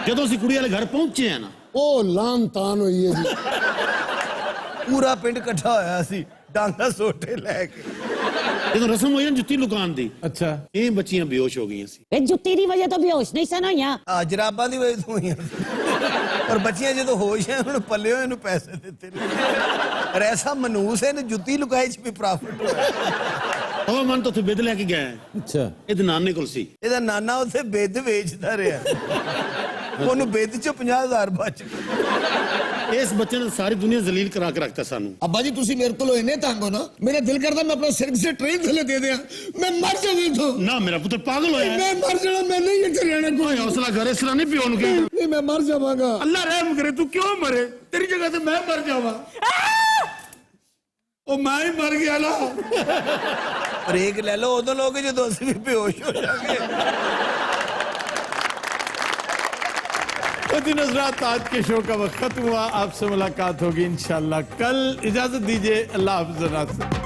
[SPEAKER 2] ਜਦੋਂ ਅਸੀਂ ਕੁੜੀ ਵਾਲੇ ਘਰ ਪਹੁੰਚੇ ਆ ਨਾ,
[SPEAKER 6] ਉਹ ਲਾਨ ਤਾਨ ਹੋਈ ਹੈ ਜੀ।
[SPEAKER 3] ਪੂਰਾ ਪਿੰਡ ਇਕੱਠਾ ਹੋਇਆ ਸੀ ਡਾਂਗਾ ਸੋਟੇ ਲੈ ਕੇ।
[SPEAKER 2] ਜਦੋਂ ਰਸਮ ਹੋਈ ਨਾ ਜੁੱਤੀ ਲੁਕਾਉਣ ਦੀ,
[SPEAKER 1] अच्छा,
[SPEAKER 2] ਇਹ ਬੱਚੀਆਂ ਬੇਹੋਸ਼ ਹੋ ਗਈਆਂ ਸੀ।
[SPEAKER 4] ਇਹ ਜੁੱਤੀ ਦੀ ਵਜ੍ਹਾ ਤੋਂ ਬੇਹੋਸ਼ ਨਹੀਂ ਸਨ ਹੋਈਆਂ।
[SPEAKER 3] ਆ ਜਰਾਬਾਂ ਦੀ ਵਜ੍ਹਾ ਤੋਂ ਹੋਈਆਂ। ਔਰ ਬੱਚੀਆਂ ਜਦੋਂ ਹੋਸ਼ ਹੈ ਹੁਣ ਪੱਲਿਓ ਇਹਨੂੰ ਪੈਸੇ ਦਿੱਤੇ ਨੇ। ਔਰ ਐਸਾ ਮਨੂਸ ਹੈ ਨੇ ਜੁੱਤੀ ਲੁਕਾਈ ਚ ਵੀ ਪ੍ਰੋਫਿਟ ਹੋਇਆ।
[SPEAKER 2] ਉਹ ਮਨ ਤੋਂ ਉੱਥੇ ਬਿੱਦ ਲੈ ਕੇ ਗਿਆ।
[SPEAKER 1] अच्छा,
[SPEAKER 2] ਇਹਦੇ ਨਾਨੇ ਕੋਲ ਸੀ।
[SPEAKER 3] ਇਹਦਾ ਨਾਨਾ ਉੱਥੇ ਬਿੱਦ ਵੇਚਦਾ ਰਿਹਾ, ਉਹਨੂੰ ਬਿੱਦ ਚੋਂ 50,000 ਬਚ ਗਏ।
[SPEAKER 2] ਇਸ ਬੱਚੇ ਨੇ ਸਾਰੀ ਦੁਨੀਆ ਜ਼ਲੀਲ ਕਰਾ ਕੇ ਰੱਖਤਾ ਸਾਨੂੰ।
[SPEAKER 7] अब्बा जी तुसी मेरे को इन्ने तंग हो ना, मेरा दिल करता मैं अपना सिर से ट्रेन थले दे दिया, मैं मर जाऊं तो।
[SPEAKER 2] ਨਾ ਮੇਰਾ ਪੁੱਤਰ ਪਾਗਲ ਹੋਇਆ ਹੈ।
[SPEAKER 7] मैं मर जाना, मैं नहीं इतने रहना
[SPEAKER 2] ਕੋਈ
[SPEAKER 7] कोई।
[SPEAKER 2] ਹੌਸਲਾ ਕਰ, ਇਸ ਤਰ੍ਹਾਂ ਨਹੀਂ ਪਿਓ ਨੂੰ ਕਹਿੰਦਾ।
[SPEAKER 7] नहीं मैं मर जावांगा।
[SPEAKER 2] ਅੱਲਾ ਰਹਿਮ ਕਰੇ, ਤੂੰ ਕਿਉਂ ਮਰੇ? ਤੇਰੀ ਜਗ੍ਹਾ ਤੇ ਮੈਂ ਮਰ ਜਾਵਾਂ। ਉਹ ਮੈਂ ਹੀ ਮਰ ਗਿਆ ਨਾ।
[SPEAKER 3] ਬ੍ਰੇਕ ਲੈ ਲਓ, ਉਦੋਂ ਲੋਗੇ ਜਦੋਂ ਅਸੀਂ ਵੀ ਬੇਹੋਸ਼ ਹੋ ਜਾਗੇ।
[SPEAKER 1] तो दिन हज़रात, आज के शो का वक्त खत्म हुआ। आपसे मुलाकात होगी इंशाल्लाह कल। इजाजत दीजिए, अल्लाह हाफ़िज़।